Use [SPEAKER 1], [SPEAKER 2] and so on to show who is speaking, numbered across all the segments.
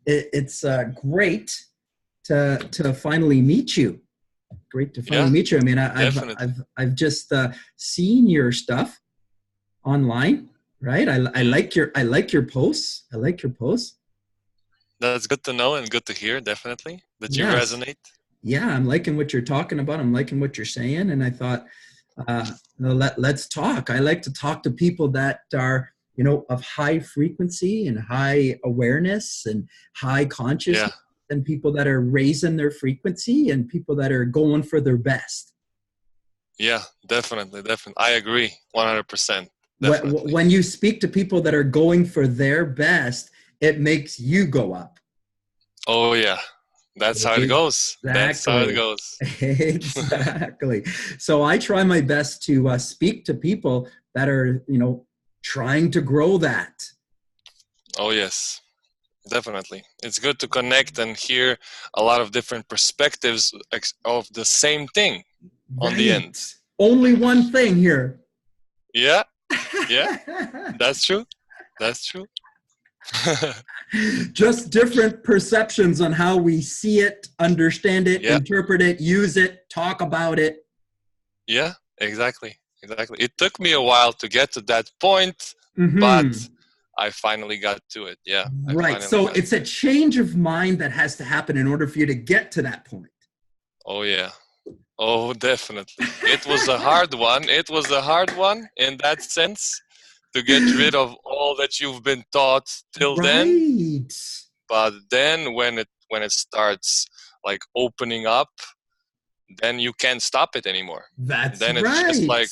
[SPEAKER 1] it's great to finally meet you. Great to finally
[SPEAKER 2] Yeah,
[SPEAKER 1] meet you. I mean,
[SPEAKER 2] definitely.
[SPEAKER 1] I've just seen your stuff online, right? I
[SPEAKER 2] Mm,
[SPEAKER 1] like your posts. I like your posts.
[SPEAKER 2] that's good to know and good to hear, definitely, that you
[SPEAKER 1] Yes.
[SPEAKER 2] resonate.
[SPEAKER 1] Yeah, I'm liking what you're talking about. I'm liking what you're saying, and I thought, let's talk. I like to talk to people that are, of high frequency and high awareness and high
[SPEAKER 2] Yeah,
[SPEAKER 1] consciousness, and people that are raising their frequency and people that are going for their best.
[SPEAKER 2] yeah, definitely, definitely. I agree, 100%, definitely.
[SPEAKER 1] When you speak to people that are going for their best, it makes you go up.
[SPEAKER 2] Oh yeah, that's how it goes. That's how it
[SPEAKER 1] Exactly.
[SPEAKER 2] goes.
[SPEAKER 1] Exactly. So I try my best to speak to people that are, trying to grow that.
[SPEAKER 2] Oh yes, definitely. It's good to connect and hear a lot of different perspectives of the same thing on the
[SPEAKER 1] Right.
[SPEAKER 2] end.
[SPEAKER 1] Only one thing here.
[SPEAKER 2] Yeah, yeah, that's true. That's true.
[SPEAKER 1] Just different perceptions on how we see it, understand it,
[SPEAKER 2] Yeah,
[SPEAKER 1] interpret it, use it, talk about it.
[SPEAKER 2] yeah, exactly. Exactly. It took me a while to get to that point, but
[SPEAKER 1] Hmm.
[SPEAKER 2] I finally got to it. Yeah, I
[SPEAKER 1] Right.
[SPEAKER 2] finally
[SPEAKER 1] So
[SPEAKER 2] got
[SPEAKER 1] it's
[SPEAKER 2] to
[SPEAKER 1] a
[SPEAKER 2] it.
[SPEAKER 1] change of mind that has to happen in order for you to get to that point.
[SPEAKER 2] Oh, yeah. Oh, definitely. It was a hard one. It was a hard one in that sense to get rid of all that you've been taught till then.
[SPEAKER 1] Right.
[SPEAKER 2] But then when it starts like opening up, then you can't stop it anymore.
[SPEAKER 1] That's
[SPEAKER 2] Then it's just
[SPEAKER 1] right.
[SPEAKER 2] like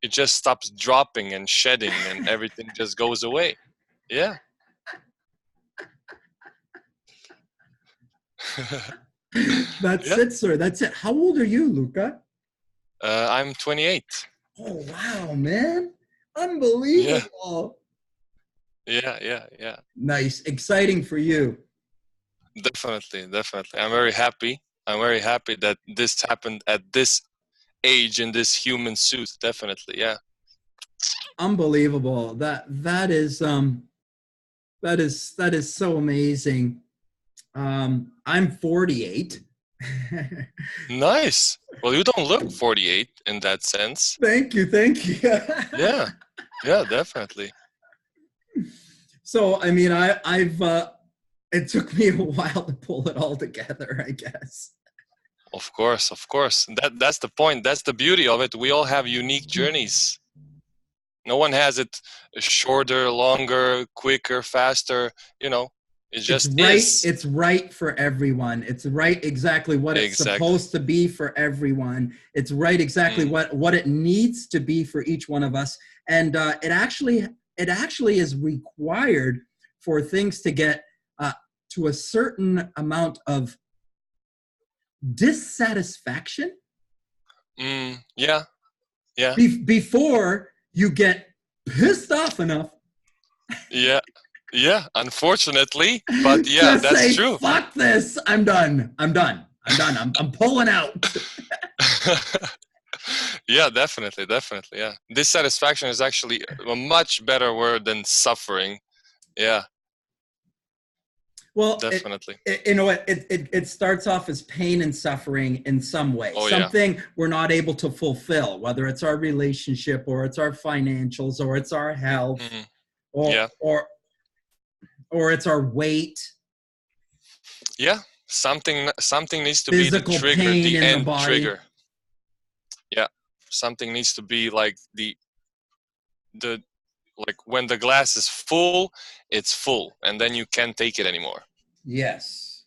[SPEAKER 2] it just stops dropping and shedding and everything just goes away. Yeah.
[SPEAKER 1] That's
[SPEAKER 2] Yeah.
[SPEAKER 1] it, sir. That's it. How old are you, Luca?
[SPEAKER 2] I'm 28.
[SPEAKER 1] Oh, wow, man.
[SPEAKER 2] Yeah.
[SPEAKER 1] Unbelievable.
[SPEAKER 2] Yeah. Yeah. Yeah.
[SPEAKER 1] Nice. Exciting for you.
[SPEAKER 2] Definitely. Definitely. I'm very happy that this happened at this age in this human suit. Definitely. Yeah.
[SPEAKER 1] Unbelievable. That is so amazing. I'm 48.
[SPEAKER 2] Nice. Well, you don't look 48 in that sense.
[SPEAKER 1] Thank you, thank you.
[SPEAKER 2] Yeah. Yeah, definitely.
[SPEAKER 1] So, I mean, I've it took me a while to pull it all together, I guess.
[SPEAKER 2] Of course, of course. That's the point. That's the beauty of it. We all have unique journeys. No one has it shorter, longer, quicker, faster. You know, it
[SPEAKER 1] It's
[SPEAKER 2] just
[SPEAKER 1] right.
[SPEAKER 2] is.
[SPEAKER 1] It's right for everyone. It's right exactly what it's
[SPEAKER 2] Exactly.
[SPEAKER 1] supposed to be for everyone. It's right exactly
[SPEAKER 2] Mm,
[SPEAKER 1] what it needs to be for each one of us. And it actually is required for things to get to a certain amount of dissatisfaction
[SPEAKER 2] yeah, yeah,
[SPEAKER 1] before you get pissed off enough
[SPEAKER 2] yeah, yeah. Unfortunately, but yeah,
[SPEAKER 1] to
[SPEAKER 2] that's
[SPEAKER 1] say,
[SPEAKER 2] true.
[SPEAKER 1] fuck this, I'm done. I'm done. I'm done. I'm pulling out.
[SPEAKER 2] Yeah, definitely, definitely. Yeah, dissatisfaction is actually a much better word than suffering. Yeah,
[SPEAKER 1] Well,
[SPEAKER 2] definitely.
[SPEAKER 1] it starts off as pain and suffering in some way,
[SPEAKER 2] Oh yeah.
[SPEAKER 1] something we're not able to fulfill, whether it's our relationship or it's our financials or it's our health
[SPEAKER 2] Hmm.
[SPEAKER 1] or
[SPEAKER 2] Yeah,
[SPEAKER 1] or or it's our weight,
[SPEAKER 2] yeah. Something needs to be the
[SPEAKER 1] physical
[SPEAKER 2] trigger,
[SPEAKER 1] pain
[SPEAKER 2] the
[SPEAKER 1] in the
[SPEAKER 2] end
[SPEAKER 1] body.
[SPEAKER 2] trigger. Yeah, something needs to be like the like when the glass is full, it's full, and then you can't take it anymore.
[SPEAKER 1] Yes.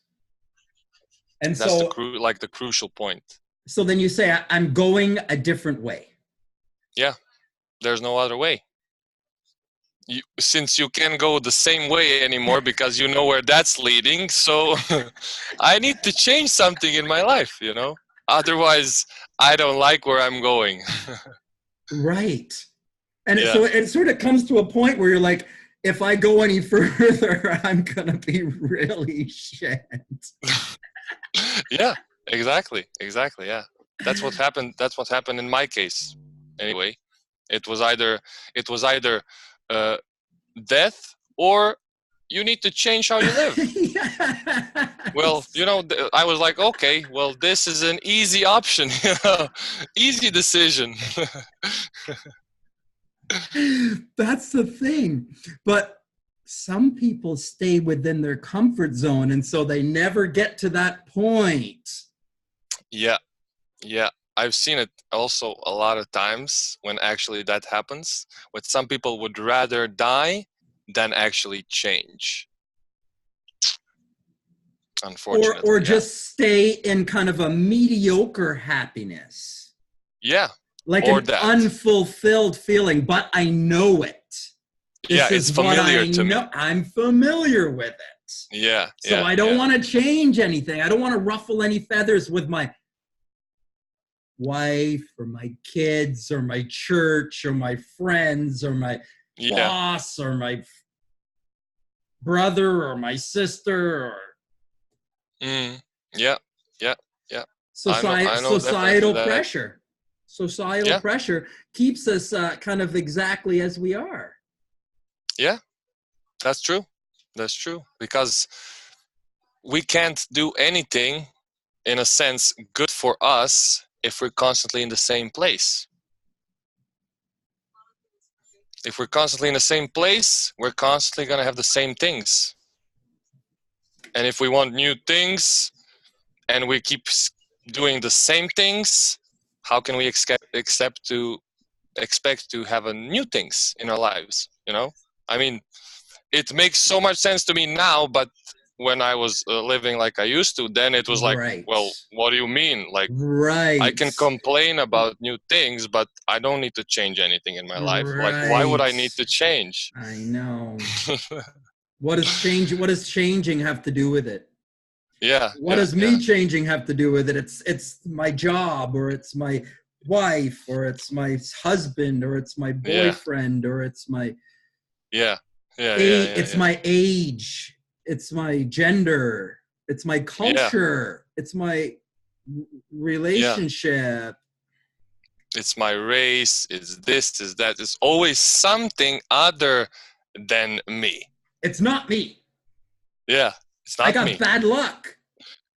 [SPEAKER 1] And
[SPEAKER 2] That's
[SPEAKER 1] so
[SPEAKER 2] like the crucial point.
[SPEAKER 1] so then you say, I'm going a different way.
[SPEAKER 2] Yeah, there's no other way. Since you can't go the same way anymore because you know where that's leading, so I need to change something in my life, otherwise I don't like where I'm going.
[SPEAKER 1] Right. And
[SPEAKER 2] Yeah.
[SPEAKER 1] so it sort of comes to a point where you're like, if I go any further, I'm going to be really shit.
[SPEAKER 2] Yeah, exactly, yeah. That's what happened in my case anyway. it was either it was either uh, death or you need to change how you live. Well,
[SPEAKER 1] Yes.
[SPEAKER 2] you know, I was like, okay, well, this is an easy option, you know, easy decision.
[SPEAKER 1] That's the thing. But some people stay within their comfort zone, and so they never get to that point.
[SPEAKER 2] Yeah, yeah. I've seen it also a lot of times when actually that happens, but some people would rather die than actually change.
[SPEAKER 1] Or
[SPEAKER 2] Unfortunately, yeah.
[SPEAKER 1] just stay in kind of a mediocre happiness,
[SPEAKER 2] Yeah,
[SPEAKER 1] like
[SPEAKER 2] or
[SPEAKER 1] an
[SPEAKER 2] that.
[SPEAKER 1] unfulfilled feeling, but I know it.
[SPEAKER 2] Yeah,
[SPEAKER 1] This
[SPEAKER 2] it's
[SPEAKER 1] is what
[SPEAKER 2] familiar
[SPEAKER 1] I
[SPEAKER 2] to me.
[SPEAKER 1] know. I'm familiar with it.
[SPEAKER 2] Yeah,
[SPEAKER 1] So
[SPEAKER 2] yeah,
[SPEAKER 1] I don't
[SPEAKER 2] yeah,
[SPEAKER 1] want to change anything. I don't want to ruffle any feathers with my wife or my kids or my church or my friends or my
[SPEAKER 2] yeah.
[SPEAKER 1] boss or my brother or my sister or
[SPEAKER 2] Mm, yeah, yeah, yeah. I know definitely
[SPEAKER 1] societal
[SPEAKER 2] that.
[SPEAKER 1] pressure. Societal
[SPEAKER 2] Yeah,
[SPEAKER 1] pressure keeps us kind of exactly as we are.
[SPEAKER 2] yeah, that's true. That's true. Because we can't do anything, in a sense, good for us if we're constantly in the same place. If we're constantly in the same place, we're constantly going to have the same things. And if we want new things and we keep doing the same things, how can we expect to have a new things in our lives? You know, I mean, it makes so much sense to me now, but when I was living like I used to, then it was like,
[SPEAKER 1] Right.
[SPEAKER 2] well, what do you mean? Like, I
[SPEAKER 1] Right.
[SPEAKER 2] can complain about new things, but I don't need to change anything in my life. Like, why would I
[SPEAKER 1] Right.
[SPEAKER 2] need to change?
[SPEAKER 1] I know. What does changing have to do with it?
[SPEAKER 2] Yeah,
[SPEAKER 1] What
[SPEAKER 2] yeah,
[SPEAKER 1] does
[SPEAKER 2] yeah,
[SPEAKER 1] me changing have to do with it? It's my job, or it's my wife, or it's my husband, or it's my
[SPEAKER 2] yeah,
[SPEAKER 1] boyfriend, or it's my
[SPEAKER 2] yeah, yeah, yeah, yeah,
[SPEAKER 1] it's
[SPEAKER 2] yeah,
[SPEAKER 1] my age, it's my gender, it's my
[SPEAKER 2] yeah,
[SPEAKER 1] culture, it's my
[SPEAKER 2] yeah.
[SPEAKER 1] relationship.
[SPEAKER 2] It's my race. It's this. It's that. It's always something other than me.
[SPEAKER 1] It's not me.
[SPEAKER 2] Yeah, it's
[SPEAKER 1] I
[SPEAKER 2] not
[SPEAKER 1] got
[SPEAKER 2] me.
[SPEAKER 1] bad luck.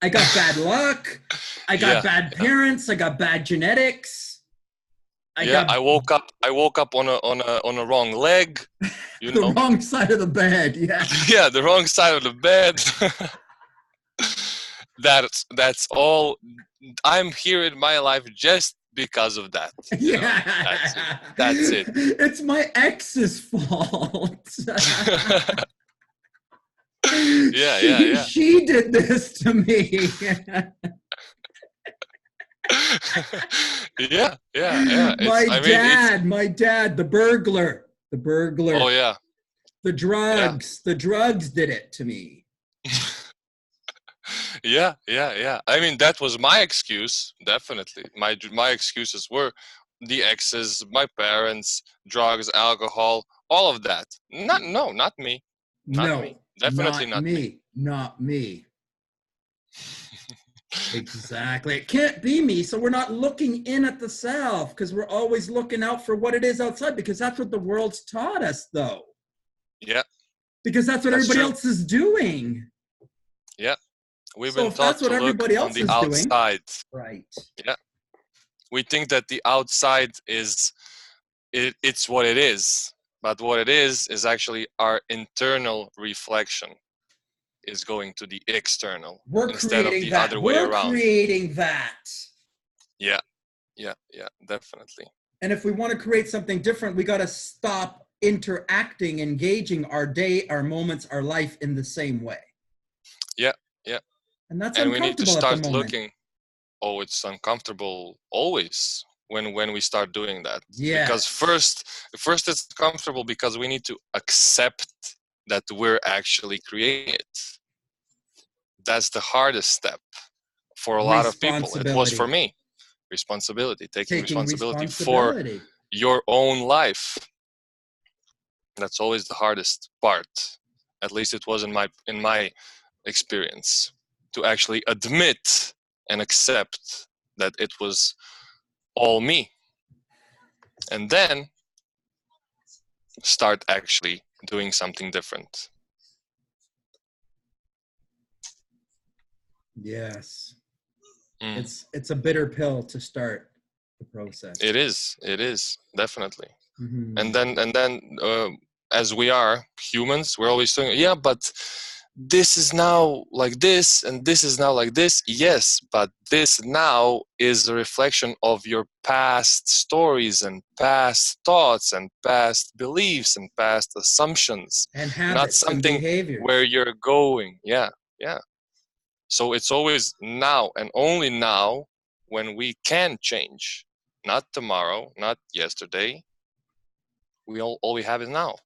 [SPEAKER 1] I got bad luck. I got
[SPEAKER 2] Yeah,
[SPEAKER 1] bad
[SPEAKER 2] yeah,
[SPEAKER 1] parents. I got bad genetics. I
[SPEAKER 2] yeah.
[SPEAKER 1] got
[SPEAKER 2] I woke up on a wrong leg. You
[SPEAKER 1] the
[SPEAKER 2] know.
[SPEAKER 1] wrong side of the bed. Yeah.
[SPEAKER 2] Yeah, the wrong side of the bed. That's all. I'm here in my life just because of that. You know. That's it.
[SPEAKER 1] Yeah.
[SPEAKER 2] That's it.
[SPEAKER 1] It's my ex's fault.
[SPEAKER 2] Yeah, yeah, yeah.
[SPEAKER 1] She did this to me.
[SPEAKER 2] Yeah, yeah, yeah. It's.
[SPEAKER 1] My
[SPEAKER 2] I mean, it's.
[SPEAKER 1] dad, my dad, the
[SPEAKER 2] Oh
[SPEAKER 1] burglar,
[SPEAKER 2] yeah, yeah.
[SPEAKER 1] the drugs did it to me.
[SPEAKER 2] Yeah, yeah, yeah. I mean, that was my excuse. Definitely, my excuses were the exes, my parents, drugs, alcohol, all of that. Not me, not me.
[SPEAKER 1] No,
[SPEAKER 2] Definitely
[SPEAKER 1] not
[SPEAKER 2] not me.
[SPEAKER 1] me, not me. Exactly. It can't be me. So we're not looking in at the self because we're always looking out for what it is outside because that's what the world's taught us, though.
[SPEAKER 2] Yeah,
[SPEAKER 1] Because that's what
[SPEAKER 2] that's
[SPEAKER 1] everybody
[SPEAKER 2] true.
[SPEAKER 1] else is doing.
[SPEAKER 2] Yeah, we've
[SPEAKER 1] So
[SPEAKER 2] been
[SPEAKER 1] if that's
[SPEAKER 2] taught
[SPEAKER 1] what
[SPEAKER 2] to look
[SPEAKER 1] everybody
[SPEAKER 2] on
[SPEAKER 1] else
[SPEAKER 2] the
[SPEAKER 1] is doing,
[SPEAKER 2] outside.
[SPEAKER 1] right.
[SPEAKER 2] Yeah, we think that the outside is it's what it is, but what it is actually our internal reflection is going to the external
[SPEAKER 1] We're
[SPEAKER 2] instead of
[SPEAKER 1] creating
[SPEAKER 2] the
[SPEAKER 1] that.
[SPEAKER 2] other way
[SPEAKER 1] We're
[SPEAKER 2] around.
[SPEAKER 1] creating that.
[SPEAKER 2] Yeah, yeah, yeah, definitely.
[SPEAKER 1] And if we want to create something different, we got to stop interacting, engaging our day, our moments, our life in the same way.
[SPEAKER 2] Yeah, yeah.
[SPEAKER 1] And that's
[SPEAKER 2] And we need to
[SPEAKER 1] uncomfortable at the
[SPEAKER 2] start
[SPEAKER 1] moment.
[SPEAKER 2] looking. Oh, it's uncomfortable always when we start doing that. Because
[SPEAKER 1] Yes.
[SPEAKER 2] first it's comfortable because we need to accept that we're actually creating it. That's the hardest step for a lot of people. It was for
[SPEAKER 1] Responsibility.
[SPEAKER 2] me. Responsibility, taking
[SPEAKER 1] Taking
[SPEAKER 2] responsibility for
[SPEAKER 1] responsibility.
[SPEAKER 2] your own life. That's always the hardest part. At least it was in my experience, to actually admit and accept that it was all me, and then start actually doing something different.
[SPEAKER 1] Yes.
[SPEAKER 2] Mm.
[SPEAKER 1] It's a bitter pill to start the process.
[SPEAKER 2] It is definitely.
[SPEAKER 1] Mm-hmm.
[SPEAKER 2] And then as we are humans, we're always saying, yeah, but this is now like this and this is now like this. Yes, but this now is a reflection of your past stories and past thoughts and past beliefs and past assumptions,
[SPEAKER 1] And
[SPEAKER 2] not
[SPEAKER 1] habits and
[SPEAKER 2] something where
[SPEAKER 1] behaviors.
[SPEAKER 2] you're going. Yeah, yeah. So it's always now and only now when we can change, not tomorrow, not yesterday. All we have is now.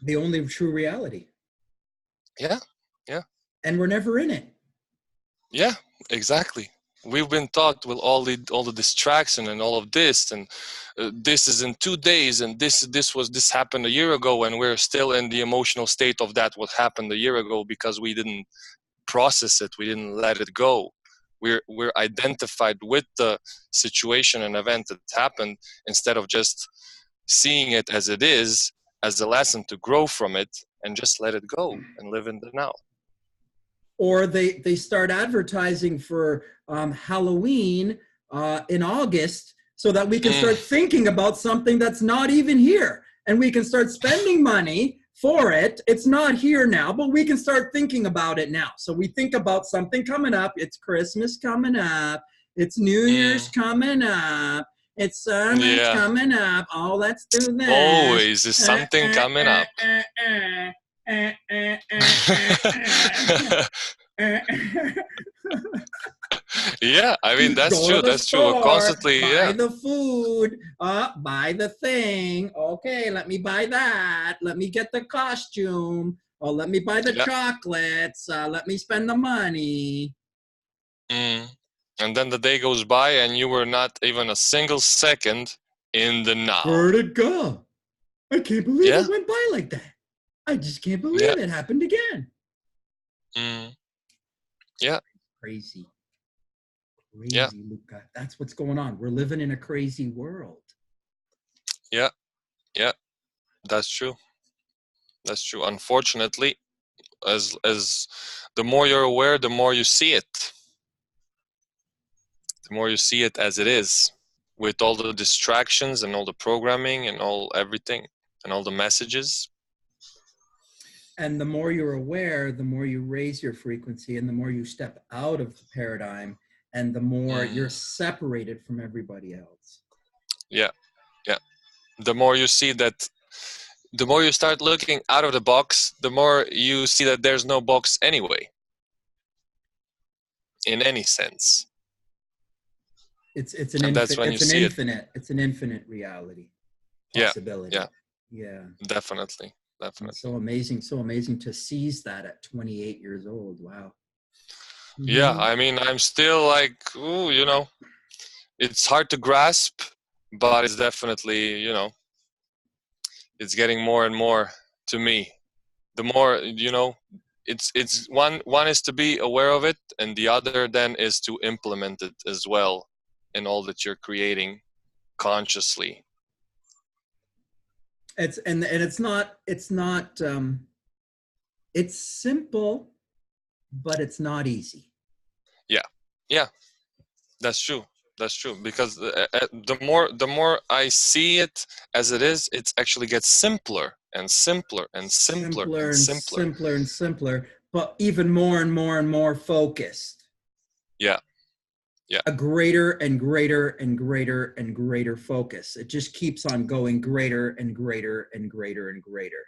[SPEAKER 1] The only true reality.
[SPEAKER 2] Yeah, yeah,
[SPEAKER 1] And we're never in it.
[SPEAKER 2] yeah, exactly. We've been taught with all the distraction and all of this, and this is in 2 days, and this happened a year ago, and we're still in the emotional state of that what happened a year ago because we didn't process it, we didn't let it go. We're identified with the situation and event that happened instead of just seeing it as it is, as a lesson to grow from it, and just let it go and live in the now.
[SPEAKER 1] Or they start advertising for Halloween in August so that we can start thinking about something that's not even here, and we can start spending money for it. It's not here now, but we can start thinking about it now. So we think about something coming up. It's Christmas coming up. It's New Year's coming up. It's summer's
[SPEAKER 2] Yeah,
[SPEAKER 1] coming up. Oh, let's do this.
[SPEAKER 2] always is something coming up. Yeah, I mean that's
[SPEAKER 1] Go to
[SPEAKER 2] true.
[SPEAKER 1] the
[SPEAKER 2] That's true. We're
[SPEAKER 1] store,
[SPEAKER 2] constantly,
[SPEAKER 1] buy
[SPEAKER 2] yeah,
[SPEAKER 1] the food, buy the thing. Okay, let me buy that. Let me get the costume. Oh, let me buy the
[SPEAKER 2] yeah.
[SPEAKER 1] chocolates. Let me spend the money.
[SPEAKER 2] Mm. And then the day goes by, and you were not even a single second in the now.
[SPEAKER 1] Where'd it go? I can't believe
[SPEAKER 2] Yeah,
[SPEAKER 1] it went by like that. I just can't
[SPEAKER 2] yeah,
[SPEAKER 1] believe it happened again.
[SPEAKER 2] mm. Yeah,
[SPEAKER 1] Crazy,
[SPEAKER 2] yeah,
[SPEAKER 1] crazy, Luca. That's what's going on. We're living in a crazy world.
[SPEAKER 2] yeah, yeah. That's true. That's true. Unfortunately, as the more you're aware, the more you see it. The more you see it as it is, with all the distractions and all the programming and all everything and all the messages.
[SPEAKER 1] And the more you're aware, the more you raise your frequency and the more you step out of the paradigm and the more you're
[SPEAKER 2] Mm.
[SPEAKER 1] separated from everybody else.
[SPEAKER 2] Yeah, yeah. The more you see that, the more you start looking out of the box, the more you see that there's no box anyway, in any sense.
[SPEAKER 1] It's an
[SPEAKER 2] And that's
[SPEAKER 1] infinite
[SPEAKER 2] when you see it.
[SPEAKER 1] it's an infinite reality
[SPEAKER 2] Yeah, yeah,
[SPEAKER 1] possibility. Yeah.
[SPEAKER 2] definitely,
[SPEAKER 1] And
[SPEAKER 2] definitely.
[SPEAKER 1] so amazing to seize that at 28 years old. Wow.
[SPEAKER 2] Yeah,
[SPEAKER 1] Mm-hmm.
[SPEAKER 2] I mean, I'm still like, ooh, it's hard to grasp, but it's definitely, it's getting more and more to me. The more, it's one is to be aware of it, and the other then is to implement it as well in all that you're creating consciously.
[SPEAKER 1] And it's simple, but it's not easy.
[SPEAKER 2] Yeah, yeah, that's true. That's true because the more I see it as it is, it actually gets simpler and simpler and simpler
[SPEAKER 1] Simpler
[SPEAKER 2] and
[SPEAKER 1] and
[SPEAKER 2] simpler.
[SPEAKER 1] simpler and simpler, but even more and more and more focused.
[SPEAKER 2] Yeah, yeah,
[SPEAKER 1] A greater and greater and greater and greater focus. It just keeps on going greater and greater and greater and greater.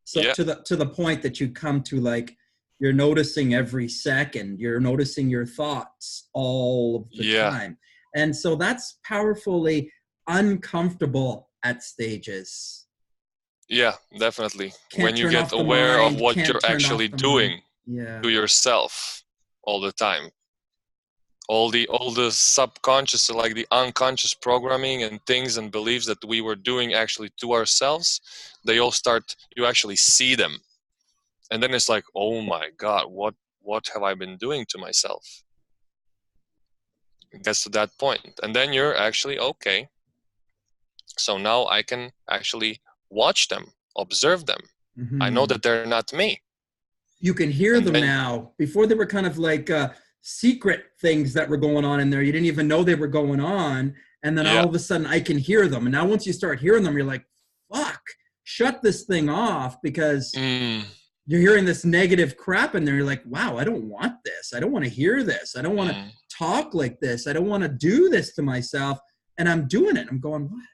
[SPEAKER 1] So
[SPEAKER 2] yeah,
[SPEAKER 1] to the point that you come to, like, you're noticing every second, you're noticing your thoughts all of the
[SPEAKER 2] yeah,
[SPEAKER 1] time. And so that's powerfully uncomfortable at stages.
[SPEAKER 2] yeah, definitely.
[SPEAKER 1] Can't
[SPEAKER 2] When you
[SPEAKER 1] turn
[SPEAKER 2] get
[SPEAKER 1] off the
[SPEAKER 2] aware of
[SPEAKER 1] mind,
[SPEAKER 2] what
[SPEAKER 1] can't
[SPEAKER 2] you're
[SPEAKER 1] turn
[SPEAKER 2] actually
[SPEAKER 1] off the mind.
[SPEAKER 2] doing
[SPEAKER 1] Yeah.
[SPEAKER 2] to yourself all the time, all the subconscious, like the unconscious programming and things and beliefs that we were doing actually to ourselves, they all start, you actually see them, and then it's like, oh my god, what have I been doing to myself? It gets to that point, and then you're actually okay, so now I can actually watch them, observe them. I know
[SPEAKER 1] Mm-hmm.
[SPEAKER 2] that they're not me.
[SPEAKER 1] You can hear
[SPEAKER 2] And
[SPEAKER 1] them
[SPEAKER 2] then
[SPEAKER 1] now. Before they were kind of like secret things that were going on in there. You didn't even know they were going on. And then
[SPEAKER 2] Yeah.
[SPEAKER 1] all of a sudden I can hear them. And now once you start hearing them, you're like, fuck, shut this thing off, because
[SPEAKER 2] Mm,
[SPEAKER 1] you're hearing this negative crap in there. You're like, wow, I don't want this. I don't want to hear this. I don't want to
[SPEAKER 2] mm.
[SPEAKER 1] talk like this. I don't want to do this to myself. And I'm doing it. I'm going, what?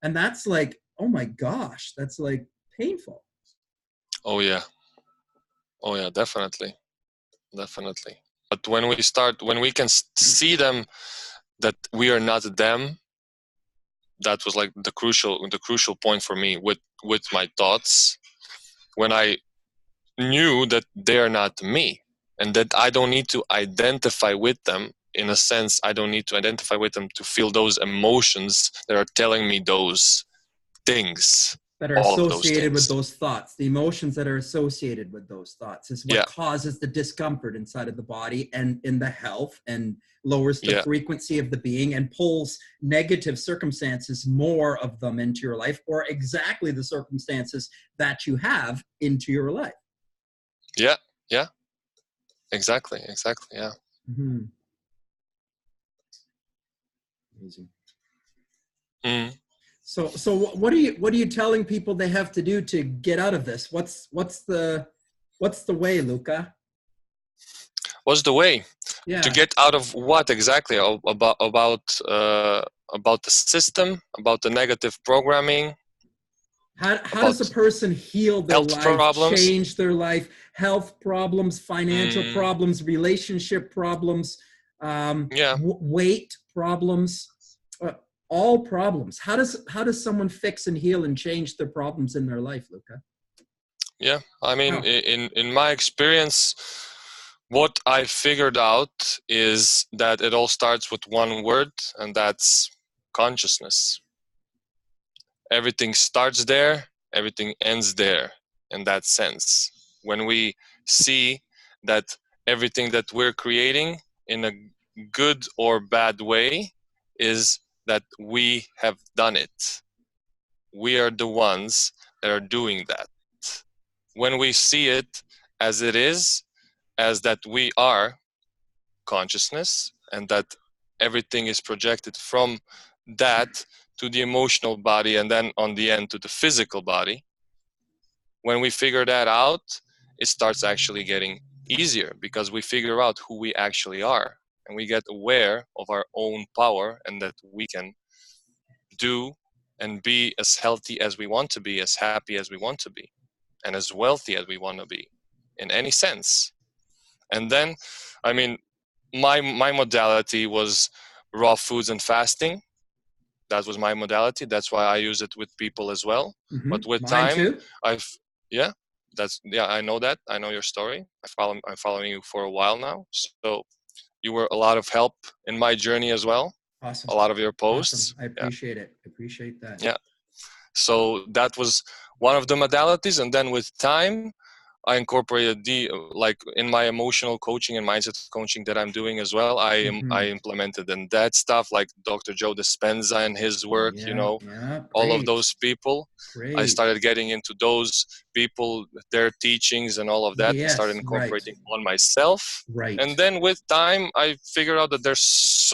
[SPEAKER 1] And that's like, oh my gosh, that's like painful.
[SPEAKER 2] Oh yeah. Oh yeah, definitely. Definitely. But when we can see them, that we are not them, that was like the crucial point for me with my thoughts, when I knew that they're not me, and that I don't need to identify with them. In a sense, I don't need to identify with them to feel those emotions that are telling me those things.
[SPEAKER 1] That are
[SPEAKER 2] All of those
[SPEAKER 1] associated with
[SPEAKER 2] things.
[SPEAKER 1] those thoughts. The emotions that are associated with those thoughts is what
[SPEAKER 2] Yeah.
[SPEAKER 1] causes the discomfort inside of the body and in the health, and lowers the
[SPEAKER 2] Yeah.
[SPEAKER 1] frequency of the being and pulls negative circumstances, more of them, into your life, or exactly the circumstances that you have into your life.
[SPEAKER 2] Yeah. Yeah. Exactly. Yeah.
[SPEAKER 1] Mm-hmm. Amazing.
[SPEAKER 2] Mm.
[SPEAKER 1] So what are you telling people they have to do to get out of this? What's the way, Luca?
[SPEAKER 2] What's the way to
[SPEAKER 1] Yeah.
[SPEAKER 2] get out of what exactly? About the system, about the negative programming,
[SPEAKER 1] How does a
[SPEAKER 2] about
[SPEAKER 1] person heal their
[SPEAKER 2] health
[SPEAKER 1] life,
[SPEAKER 2] problems.
[SPEAKER 1] change their life, health problems, financial
[SPEAKER 2] Mm,
[SPEAKER 1] problems, relationship problems,
[SPEAKER 2] yeah.
[SPEAKER 1] weight problems, uh, all problems? How does someone fix and heal and change their problems in their life, Luca?
[SPEAKER 2] Yeah. I mean,
[SPEAKER 1] How?
[SPEAKER 2] in my experience, what I figured out is that it all starts with one word, and that's consciousness. Everything starts there, everything ends there, in that sense. When we see that everything that we're creating, in a good or bad way, is that we have done it. We are the ones that are doing that. When we see it as it is, as that we are consciousness, and that everything is projected from that to the emotional body, and then on the end to the physical body, when we figure that out, it starts actually getting easier, because we figure out who we actually are, and we get aware of our own power, and that we can do and be as healthy as we want to be, as happy as we want to be, and as wealthy as we want to be, in any sense. And then, I mean, my modality was raw foods and fasting. That was my modality. That's why I use it with people as well.
[SPEAKER 1] Mm-hmm.
[SPEAKER 2] But with
[SPEAKER 1] Mine
[SPEAKER 2] time,
[SPEAKER 1] too.
[SPEAKER 2] I've I know that. I know your story. I'm following you for a while now. So you were a lot of help in my journey as well.
[SPEAKER 1] Awesome.
[SPEAKER 2] A lot of your
[SPEAKER 1] Awesome.
[SPEAKER 2] posts.
[SPEAKER 1] I
[SPEAKER 2] Yeah.
[SPEAKER 1] appreciate it. I appreciate that.
[SPEAKER 2] Yeah. So that was one of the modalities, and then with time, I incorporated like in my emotional coaching and mindset coaching that I'm doing as well. I
[SPEAKER 1] Mm-hmm.
[SPEAKER 2] implemented in that stuff, like Dr. Joe Dispenza and his work.
[SPEAKER 1] Yeah. Yeah.
[SPEAKER 2] All of
[SPEAKER 1] Great.
[SPEAKER 2] those people. I
[SPEAKER 1] Great.
[SPEAKER 2] started getting into those people, their teachings and all of that, and started
[SPEAKER 1] Yes. Right.
[SPEAKER 2] incorporating on myself.
[SPEAKER 1] Right.
[SPEAKER 2] And then with time, I figured out that there's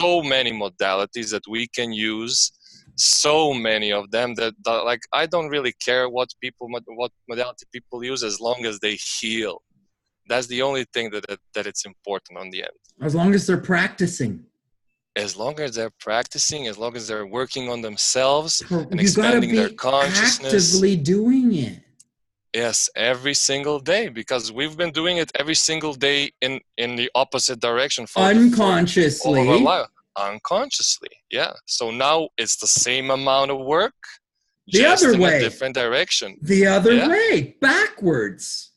[SPEAKER 2] so many modalities that we can use, so many of them that like I don't really care what modality people use, as long as they heal. That's the only thing that it's important on the end.
[SPEAKER 1] As long as they're practicing.
[SPEAKER 2] As long as they're practicing, as long as they're working on themselves and
[SPEAKER 1] You got to
[SPEAKER 2] expanding their
[SPEAKER 1] be
[SPEAKER 2] consciousness.
[SPEAKER 1] actively doing it.
[SPEAKER 2] Yes, every single day, because we've been doing it every single day in the opposite direction for all of our
[SPEAKER 1] Unconsciously.
[SPEAKER 2] life, unconsciously. Yeah. So now it's the same amount of work,
[SPEAKER 1] The
[SPEAKER 2] just
[SPEAKER 1] other
[SPEAKER 2] in a
[SPEAKER 1] way.
[SPEAKER 2] different direction.
[SPEAKER 1] The other
[SPEAKER 2] Yeah.
[SPEAKER 1] way. Backwards.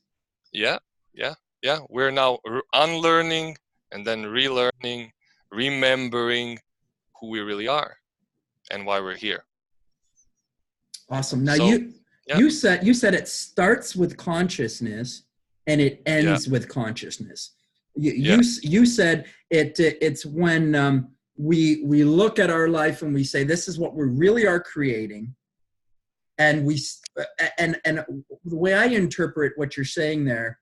[SPEAKER 2] Yeah. Yeah. Yeah. We're now unlearning and then relearning, remembering who we really are and why we're here.
[SPEAKER 1] Awesome. Now
[SPEAKER 2] So, yeah.
[SPEAKER 1] you said it starts with consciousness and it ends with consciousness. You said it's when we look at our life and we say this is what we really are creating, and and the way I interpret what you're saying there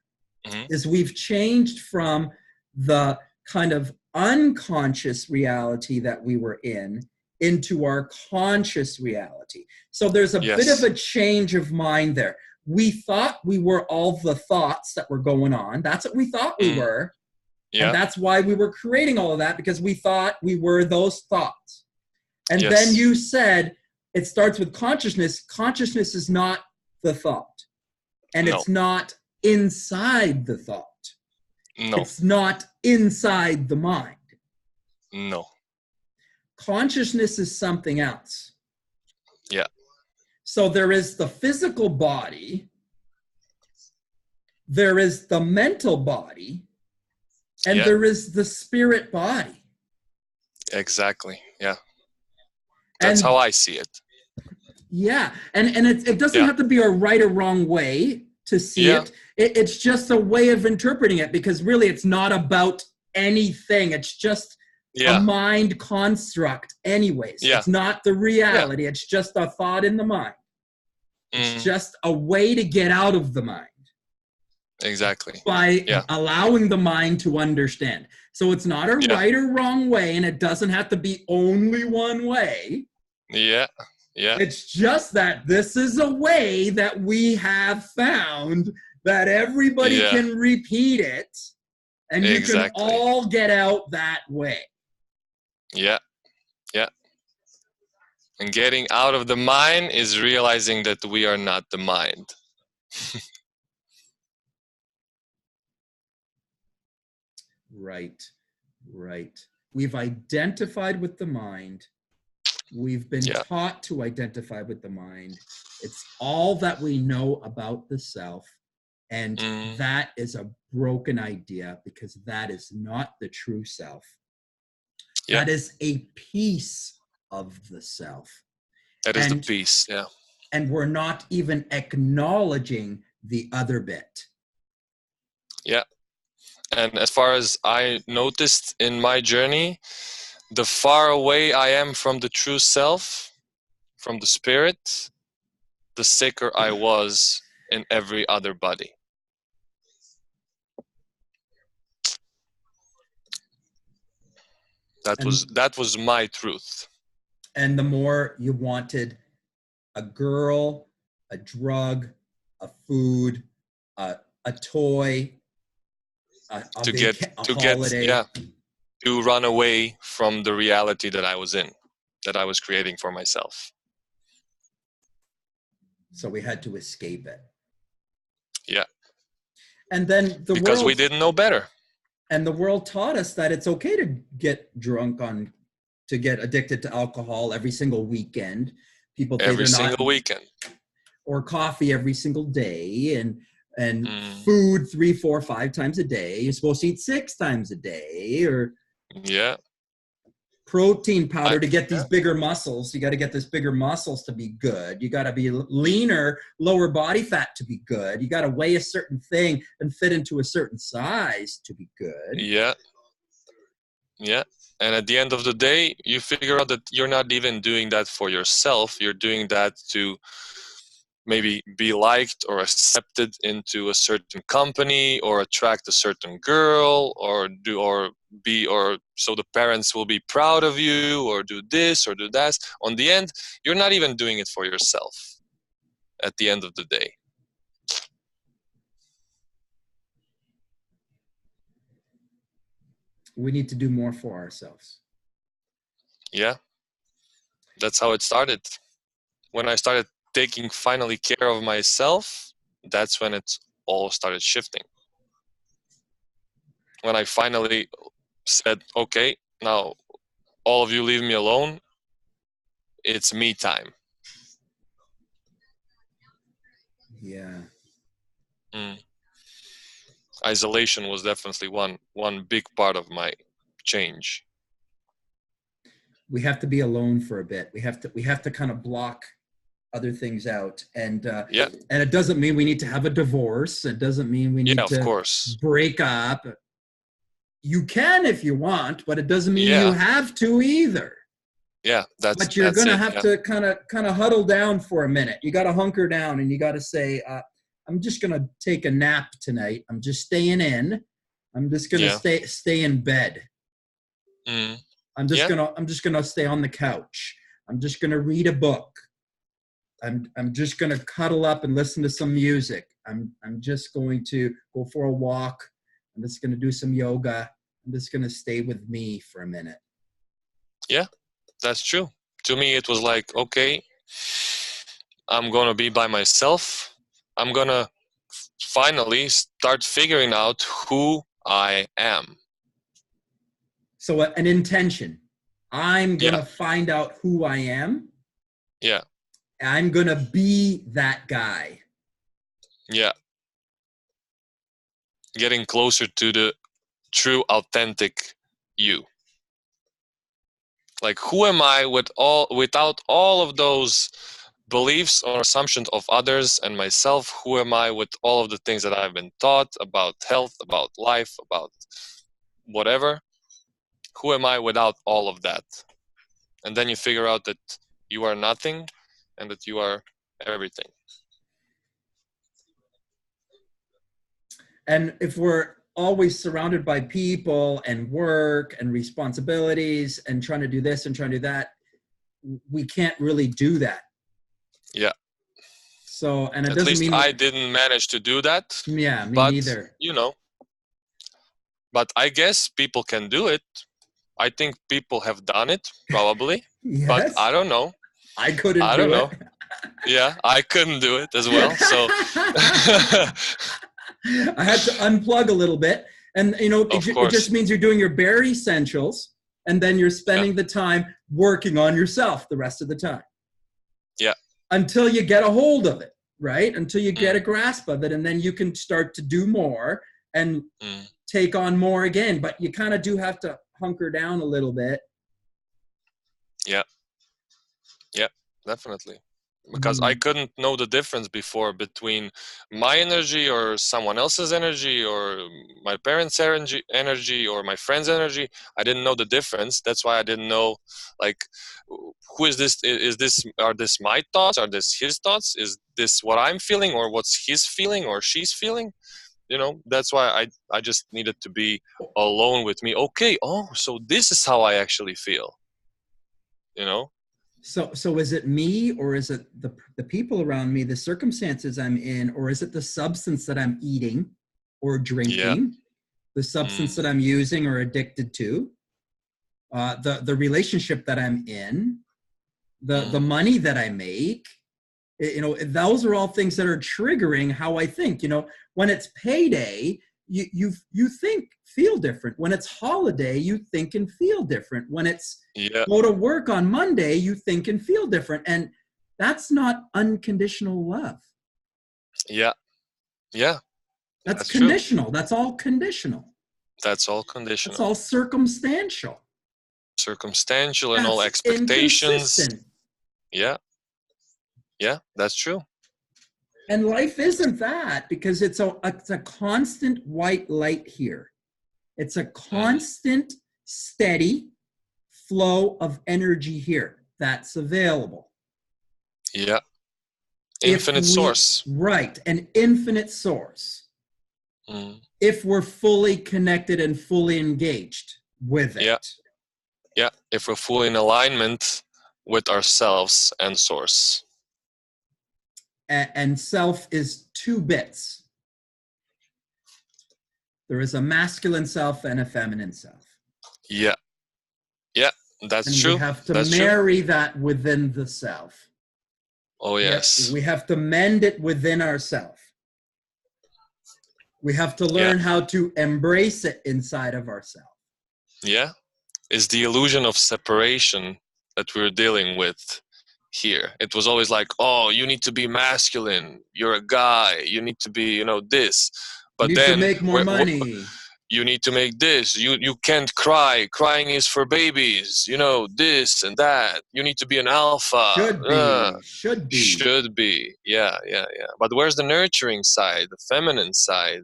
[SPEAKER 2] Mm-hmm.
[SPEAKER 1] is we've changed from the kind of unconscious reality that we were in into our conscious reality. So there's a bit of
[SPEAKER 2] Yes.
[SPEAKER 1] a change of mind there. We thought we were all the thoughts that were going on. That's what we thought we
[SPEAKER 2] Mm.
[SPEAKER 1] were. And
[SPEAKER 2] Yeah.
[SPEAKER 1] that's why we were creating all of that, because we thought we were those thoughts. And then
[SPEAKER 2] Yes.
[SPEAKER 1] you said it starts with consciousness. Consciousness is not the thought. And
[SPEAKER 2] No.
[SPEAKER 1] it's not inside the thought.
[SPEAKER 2] No.
[SPEAKER 1] It's not inside the mind.
[SPEAKER 2] No.
[SPEAKER 1] Consciousness is something else.
[SPEAKER 2] Yeah.
[SPEAKER 1] So there is the physical body, there is the mental body, and
[SPEAKER 2] Yeah.
[SPEAKER 1] there is the spirit body.
[SPEAKER 2] Exactly. Yeah. That's
[SPEAKER 1] And
[SPEAKER 2] how I see it.
[SPEAKER 1] yeah, and it doesn't
[SPEAKER 2] Yeah.
[SPEAKER 1] have to be a right or wrong way to see
[SPEAKER 2] Yeah.
[SPEAKER 1] It's just a way of interpreting it, because really it's not about anything. It's just a
[SPEAKER 2] Yeah.
[SPEAKER 1] mind construct anyways.
[SPEAKER 2] Yeah.
[SPEAKER 1] It's not the reality. It's just a thought in the mind. It's just a way to get out of the mind
[SPEAKER 2] Exactly.
[SPEAKER 1] by
[SPEAKER 2] Yeah.
[SPEAKER 1] allowing the mind to understand. So it's not a
[SPEAKER 2] Yeah.
[SPEAKER 1] right or wrong way, and it doesn't have to be only one way.
[SPEAKER 2] Yeah. Yeah.
[SPEAKER 1] It's just that this is a way that we have found that everybody
[SPEAKER 2] Yeah.
[SPEAKER 1] can repeat it, and you can
[SPEAKER 2] Exactly.
[SPEAKER 1] all get out that way.
[SPEAKER 2] Yeah. Yeah. And getting out of the mind is realizing that we are not the mind.
[SPEAKER 1] Right, right. We've identified with the mind. We've been
[SPEAKER 2] Yeah.
[SPEAKER 1] taught to identify with the mind. It's all that we know about the self. And that is a broken idea, because that is not the true self.
[SPEAKER 2] Yeah.
[SPEAKER 1] That is a piece of the self.
[SPEAKER 2] That is the piece. Yeah.
[SPEAKER 1] And we're not even acknowledging the other bit.
[SPEAKER 2] Yeah. And as far as I noticed in my journey, the far away I am from the true self, from the spirit, the sicker I was in every other body. That was my truth.
[SPEAKER 1] And the more you wanted a girl, a drug, a food, a toy, a holiday.
[SPEAKER 2] To run away from the reality that I was in, that I was creating for myself.
[SPEAKER 1] So we had to escape it.
[SPEAKER 2] Yeah.
[SPEAKER 1] And then
[SPEAKER 2] because we didn't know better.
[SPEAKER 1] And the world taught us that it's okay to get drunk to get addicted to alcohol every single weekend. People say
[SPEAKER 2] every single weekend.
[SPEAKER 1] Or coffee every single day, and food 3, 4, 5 times a day. You're supposed to eat 6 times a day, or protein powder to get these bigger muscles. You got to get this bigger muscles to be good. You got to be leaner, lower body fat to be good. You got to weigh a certain thing and fit into a certain size to be good.
[SPEAKER 2] Yeah. Yeah. And at the end of the day, you figure out that you're not even doing that for yourself. You're doing that to maybe be liked or accepted into a certain company, or attract a certain girl, or so the parents will be proud of you, or do this or do that. On the end, you're not even doing it for yourself at the end of the day.
[SPEAKER 1] We need to do more for ourselves.
[SPEAKER 2] Yeah. That's how it started. When I started taking finally care of myself, that's when it all started shifting. When I finally said, okay, now all of you leave me alone. It's me time.
[SPEAKER 1] Yeah.
[SPEAKER 2] Isolation was definitely one big part of my change.
[SPEAKER 1] We have to be alone for a bit. We have to kind of block other things out, and it doesn't mean we need to have a divorce. It doesn't mean we need to break up. You can if you want, but it doesn't mean you have to either.
[SPEAKER 2] Yeah,
[SPEAKER 1] but you're gonna have to kind of huddle down for a minute. You got to hunker down, and you got to say, I'm just gonna take a nap tonight. I'm just staying in, I'm just gonna
[SPEAKER 2] Yeah.
[SPEAKER 1] stay in bed.
[SPEAKER 2] Mm.
[SPEAKER 1] I'm just
[SPEAKER 2] Yeah.
[SPEAKER 1] gonna stay on the couch. I'm just gonna read a book. I'm just gonna cuddle up and listen to some music. I'm just going to go for a walk. I'm just gonna do some yoga. I'm just gonna stay with me for a minute.
[SPEAKER 2] Yeah. That's true. To me, it was like, okay, I'm gonna be by myself. I'm gonna finally start figuring out who I am.
[SPEAKER 1] So an intention. I'm
[SPEAKER 2] Yeah.
[SPEAKER 1] gonna find out who I am.
[SPEAKER 2] Yeah.
[SPEAKER 1] I'm gonna be that guy.
[SPEAKER 2] Yeah. Getting closer to the true, authentic you. Like, who am I without all of those beliefs or assumptions of others and myself? Who am I with all of the things that I've been taught about health, about life, about whatever? Who am I without all of that? And then you figure out that you are nothing and that you are everything.
[SPEAKER 1] And if we're always surrounded by people and work and responsibilities and trying to do this and trying to do that, we can't really do that.
[SPEAKER 2] Yeah.
[SPEAKER 1] So, and it
[SPEAKER 2] At
[SPEAKER 1] doesn't
[SPEAKER 2] least
[SPEAKER 1] mean,
[SPEAKER 2] I didn't manage to do that.
[SPEAKER 1] yeah, me
[SPEAKER 2] But,
[SPEAKER 1] neither.
[SPEAKER 2] you know, but I guess people can do it. I think people have done it, probably. But
[SPEAKER 1] Yes,
[SPEAKER 2] I don't know.
[SPEAKER 1] I couldn't
[SPEAKER 2] I don't
[SPEAKER 1] do it.
[SPEAKER 2] know. Yeah, I couldn't do it as well. So,
[SPEAKER 1] I had to unplug a little bit. And, you know,
[SPEAKER 2] of
[SPEAKER 1] it just
[SPEAKER 2] course.
[SPEAKER 1] means you're doing your bare essentials and then you're
[SPEAKER 2] Yeah.
[SPEAKER 1] spending the time working on yourself the rest of the time.
[SPEAKER 2] Yeah.
[SPEAKER 1] Until you get a hold of it, right? Until you get
[SPEAKER 2] Mm.
[SPEAKER 1] a grasp of it. And then you can start to do more and
[SPEAKER 2] Mm.
[SPEAKER 1] take on more again. But you kind of do have to hunker down a little bit.
[SPEAKER 2] Yeah. Yeah, definitely. Because I couldn't know the difference before between my energy or someone else's energy or my parents' energy or my friend's energy. I didn't know the difference. That's why I didn't know, like, who is this? Are this my thoughts? Are this his thoughts? Is this what I'm feeling or what's he's feeling or she's feeling? You know, that's why I just needed to be alone with me. Okay, oh, so this is how I actually feel. You know?
[SPEAKER 1] So is it me, or is it the people around me, the circumstances I'm in, or is it the substance that I'm eating or
[SPEAKER 2] Yeah.
[SPEAKER 1] drinking, the substance that I'm using or addicted to, the relationship that I'm in, the money that I make? You know, those are all things that are triggering how I think. You know, when it's payday, you feel different. When it's holiday, you think and feel different. When it's go to work on Monday, you think and feel different. And that's not unconditional love.
[SPEAKER 2] Yeah. Yeah.
[SPEAKER 1] That's
[SPEAKER 2] true.
[SPEAKER 1] conditional. That's all conditional.
[SPEAKER 2] That's all
[SPEAKER 1] That's
[SPEAKER 2] conditional.
[SPEAKER 1] all circumstantial.
[SPEAKER 2] Circumstantial and all
[SPEAKER 1] That's
[SPEAKER 2] expectations.
[SPEAKER 1] inconsistent.
[SPEAKER 2] Yeah. Yeah, that's true.
[SPEAKER 1] And life isn't that, because it's a constant white light here. It's a constant, steady flow of energy here that's available.
[SPEAKER 2] Yeah. Infinite source.
[SPEAKER 1] Right, an infinite source. If we're fully connected and fully engaged with it.
[SPEAKER 2] Yeah. Yeah, if we're fully in alignment with ourselves and source.
[SPEAKER 1] And self is 2 bits. There is a masculine self and a feminine self.
[SPEAKER 2] Yeah. Yeah, that's
[SPEAKER 1] and
[SPEAKER 2] true.
[SPEAKER 1] We have to
[SPEAKER 2] that's
[SPEAKER 1] marry
[SPEAKER 2] true.
[SPEAKER 1] that within the self.
[SPEAKER 2] Oh, yes.
[SPEAKER 1] We have to mend it within ourselves. We have to learn how to embrace it inside of ourselves.
[SPEAKER 2] Yeah. It's the illusion of separation that we're dealing with here. It was always like, oh, you need to be masculine. You're a guy. You need to be, this. But
[SPEAKER 1] you need
[SPEAKER 2] then
[SPEAKER 1] to make more money.
[SPEAKER 2] You need to make this. You can't cry. Crying is for babies. This and that. You need to be an alpha. Should be. Yeah. But where's the nurturing side, the feminine side,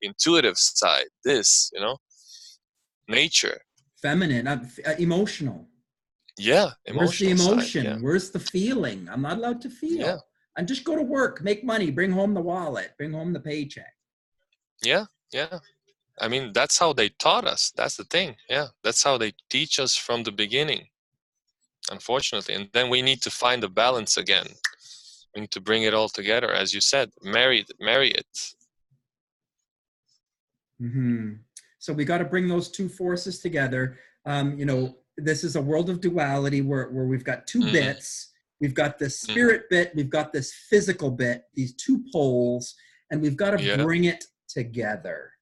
[SPEAKER 2] intuitive side, nature.
[SPEAKER 1] Feminine, emotional.
[SPEAKER 2] Yeah,
[SPEAKER 1] where's the emotion?
[SPEAKER 2] Side, yeah.
[SPEAKER 1] Where's the feeling? I'm not allowed to feel.
[SPEAKER 2] Yeah.
[SPEAKER 1] And just go to work, make money, bring home the wallet, bring home the paycheck.
[SPEAKER 2] Yeah. I mean, that's how they taught us. That's the thing. Yeah, that's how they teach us from the beginning, unfortunately. And then we need to find a balance again. We need to bring it all together, as you said, marry it.
[SPEAKER 1] Hmm. So we got to bring those two forces together. You know, this is a world of duality where we've got two
[SPEAKER 2] Mm,
[SPEAKER 1] bits. We've got this
[SPEAKER 2] mm,
[SPEAKER 1] spirit bit, we've got this physical bit, these two poles, and we've got to
[SPEAKER 2] yeah.
[SPEAKER 1] bring it together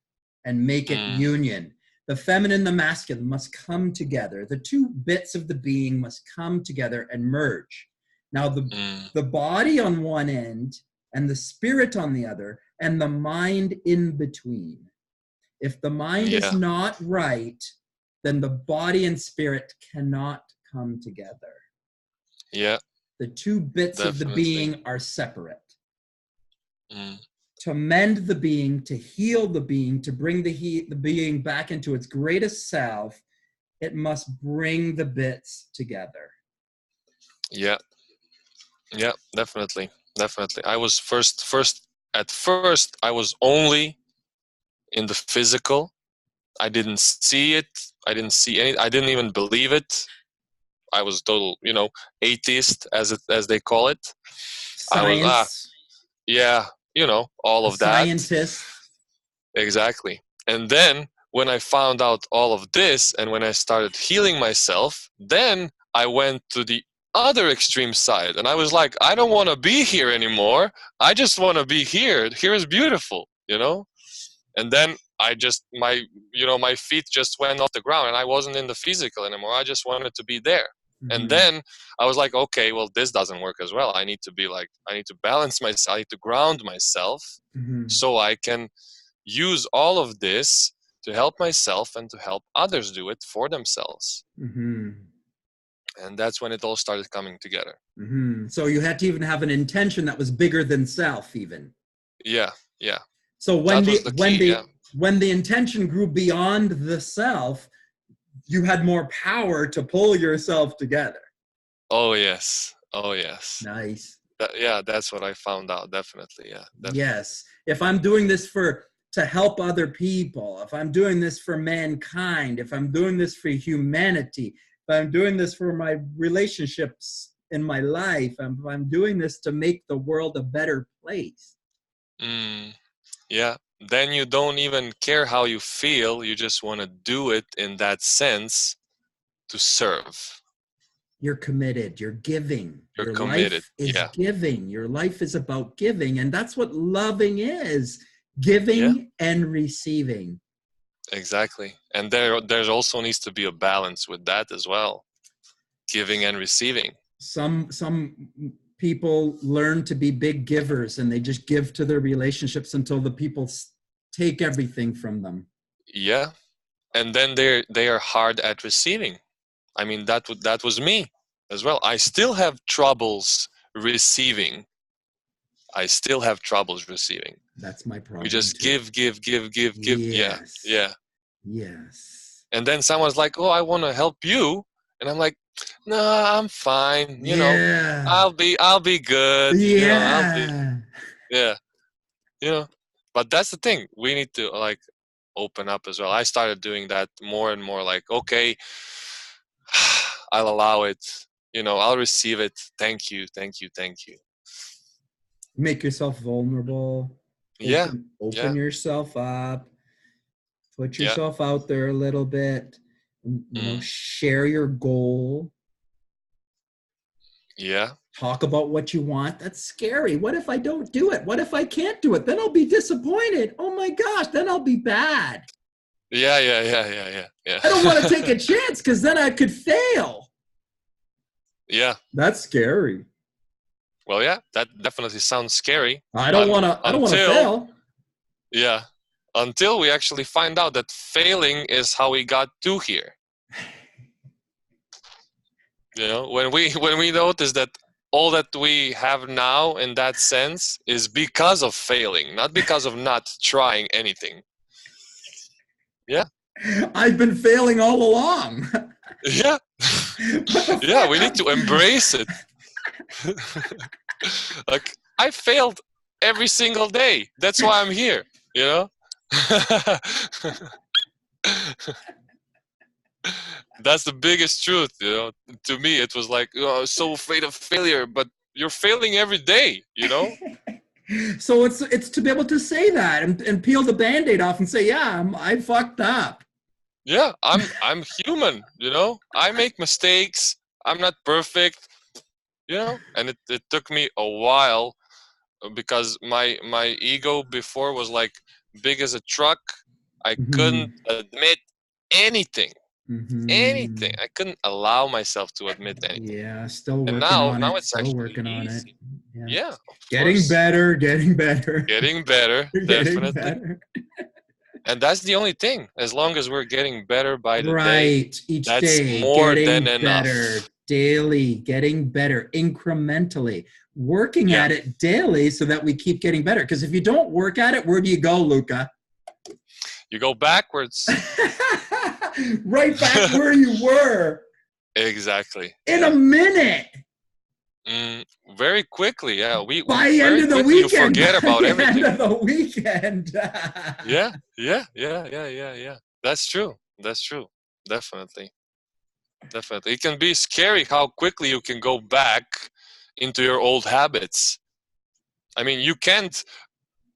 [SPEAKER 1] and make it
[SPEAKER 2] Mm,
[SPEAKER 1] union. The feminine, the masculine must come together. The two bits of the being must come together and merge. Now,
[SPEAKER 2] mm,
[SPEAKER 1] the body on one end and the spirit on the other, and the mind in between. If the mind is
[SPEAKER 2] yeah.
[SPEAKER 1] not right, then the body and spirit cannot come together.
[SPEAKER 2] Yeah.
[SPEAKER 1] The two bits of the
[SPEAKER 2] Definitely.
[SPEAKER 1] being are separate.
[SPEAKER 2] Mm,
[SPEAKER 1] To mend the being, to heal the being, to bring the being back into its greatest self, it must bring the bits together.
[SPEAKER 2] yeah. Yeah. Definitely. I was at first I was only in the physical. I didn't see it. I didn't see any. I didn't even believe it. I was total, atheist, as they call it. I was
[SPEAKER 1] Science,
[SPEAKER 2] yeah, all
[SPEAKER 1] a
[SPEAKER 2] of that.
[SPEAKER 1] scientist.
[SPEAKER 2] Exactly. And then when I found out all of this, and when I started healing myself, then I went to the other extreme side, and I was like, I don't want to be here anymore. I just want to be here. Here is beautiful. And then I just my feet just went off the ground, and I wasn't in the physical anymore. I just wanted to be there. And
[SPEAKER 1] Mm-hmm.
[SPEAKER 2] then I was like, okay, well, this doesn't work as well. I need to balance myself. I need to ground myself,
[SPEAKER 1] Mm-hmm.
[SPEAKER 2] so I can use all of this to help myself and to help others do it for themselves.
[SPEAKER 1] Mm-hmm.
[SPEAKER 2] And that's when it all started coming together.
[SPEAKER 1] Mm-hmm. So you had to even have an intention that was bigger than self, even.
[SPEAKER 2] Yeah, yeah.
[SPEAKER 1] So
[SPEAKER 2] That was the key. Yeah.
[SPEAKER 1] when the intention grew beyond the self, you had more power to pull yourself together.
[SPEAKER 2] Oh yes. Oh yes.
[SPEAKER 1] Nice.
[SPEAKER 2] Yeah, that's what I found out. Definitely. Yeah, definitely.
[SPEAKER 1] Yes. If I'm doing this to help other people, if I'm doing this for mankind, if I'm doing this for humanity, if I'm doing this for my relationships in my life, if I'm doing this to make the world a better place.
[SPEAKER 2] Mm, yeah. Then you don't even care how you feel. You just want to do it in that sense to serve.
[SPEAKER 1] You're committed, you're giving.
[SPEAKER 2] You're
[SPEAKER 1] Your
[SPEAKER 2] committed.
[SPEAKER 1] life is
[SPEAKER 2] Yeah.
[SPEAKER 1] giving. Your life is about giving. And that's what loving is,
[SPEAKER 2] Yeah.
[SPEAKER 1] giving and receiving.
[SPEAKER 2] Exactly. And there's also needs to be a balance with that as well. Giving and receiving.
[SPEAKER 1] Some people learn to be big givers and they just give to their relationships until the people take everything from them.
[SPEAKER 2] Yeah. And then they are hard at receiving. I mean, that was me as well. I still have troubles receiving. I still have troubles receiving.
[SPEAKER 1] That's my
[SPEAKER 2] We
[SPEAKER 1] problem
[SPEAKER 2] just
[SPEAKER 1] too.
[SPEAKER 2] give. Yeah.
[SPEAKER 1] Yes.
[SPEAKER 2] Yeah.
[SPEAKER 1] Yes.
[SPEAKER 2] And then someone's like, "Oh, I want to help you," and I'm like, "No, I'm fine.
[SPEAKER 1] Yeah.
[SPEAKER 2] I'll be good. I'll be
[SPEAKER 1] Yeah.
[SPEAKER 2] yeah. You know." But that's the thing. We need to like open up as well. I started doing that more and more. Like, okay, I'll allow it. I'll receive it. Thank you, thank you, thank you.
[SPEAKER 1] Make yourself vulnerable.
[SPEAKER 2] Yeah,
[SPEAKER 1] Open
[SPEAKER 2] yeah,
[SPEAKER 1] yourself up. Put
[SPEAKER 2] yeah,
[SPEAKER 1] yourself out there a little bit.
[SPEAKER 2] mm,
[SPEAKER 1] Share your goal.
[SPEAKER 2] yeah,
[SPEAKER 1] Talk about what you want. That's scary. What if I don't do it? What if I can't do it? Then I'll be disappointed. Oh my gosh, then I'll be bad.
[SPEAKER 2] yeah.
[SPEAKER 1] I don't want to take a chance because then I could fail.
[SPEAKER 2] Yeah.
[SPEAKER 1] That's scary.
[SPEAKER 2] Well, yeah, that definitely sounds scary.
[SPEAKER 1] I don't want to
[SPEAKER 2] Until
[SPEAKER 1] fail.
[SPEAKER 2] yeah, until we actually find out that failing is how we got to here. When we notice that all that we have now in that sense is because of failing, not because of not trying anything. Yeah.
[SPEAKER 1] I've been failing all along.
[SPEAKER 2] Yeah.
[SPEAKER 1] What the
[SPEAKER 2] Yeah, we
[SPEAKER 1] fuck?
[SPEAKER 2] need to embrace it. Like, I failed every single day. That's why I'm here, you know? That's the biggest truth, you know. To me, it was like, oh, I was so afraid of failure, but you're failing every day, you know.
[SPEAKER 1] So it's to be able to say that and peel the band-aid off and say, yeah, I fucked up.
[SPEAKER 2] Yeah, I'm human, you know. I make mistakes. I'm not perfect, you know. And it took me a while because my ego before was like big as a truck. I couldn't
[SPEAKER 1] Mm-hmm.
[SPEAKER 2] admit anything. Anything.
[SPEAKER 1] Mm-hmm.
[SPEAKER 2] I couldn't allow myself to admit anything.
[SPEAKER 1] Yeah, still
[SPEAKER 2] And
[SPEAKER 1] working
[SPEAKER 2] now
[SPEAKER 1] on
[SPEAKER 2] now
[SPEAKER 1] it.
[SPEAKER 2] it's
[SPEAKER 1] Still
[SPEAKER 2] actually
[SPEAKER 1] working on it.
[SPEAKER 2] easy.
[SPEAKER 1] Yeah.
[SPEAKER 2] Yeah, of
[SPEAKER 1] Getting
[SPEAKER 2] course.
[SPEAKER 1] better, getting better,
[SPEAKER 2] Getting better,
[SPEAKER 1] getting
[SPEAKER 2] definitely.
[SPEAKER 1] better.
[SPEAKER 2] And that's the only thing. As long as we're getting better by the day,
[SPEAKER 1] Right. Each
[SPEAKER 2] that's
[SPEAKER 1] day,
[SPEAKER 2] more than
[SPEAKER 1] getting
[SPEAKER 2] enough.
[SPEAKER 1] better daily, getting better incrementally, working
[SPEAKER 2] Yeah.
[SPEAKER 1] at it daily so that we keep getting better. Because if you don't work at it, where do you go, Luca?
[SPEAKER 2] You go backwards.
[SPEAKER 1] Right back where you were
[SPEAKER 2] Exactly.
[SPEAKER 1] in a
[SPEAKER 2] Yeah.
[SPEAKER 1] minute.
[SPEAKER 2] Mm, very quickly. Yeah. We
[SPEAKER 1] By the end
[SPEAKER 2] very
[SPEAKER 1] of the
[SPEAKER 2] quickly you
[SPEAKER 1] weekend,
[SPEAKER 2] forget
[SPEAKER 1] by
[SPEAKER 2] about
[SPEAKER 1] the end
[SPEAKER 2] everything.
[SPEAKER 1] of the weekend.
[SPEAKER 2] Yeah. Yeah. Yeah. Yeah. Yeah. Yeah. That's true. That's true. Definitely. Definitely. It can be scary how quickly you can go back into your old habits. I mean, you can't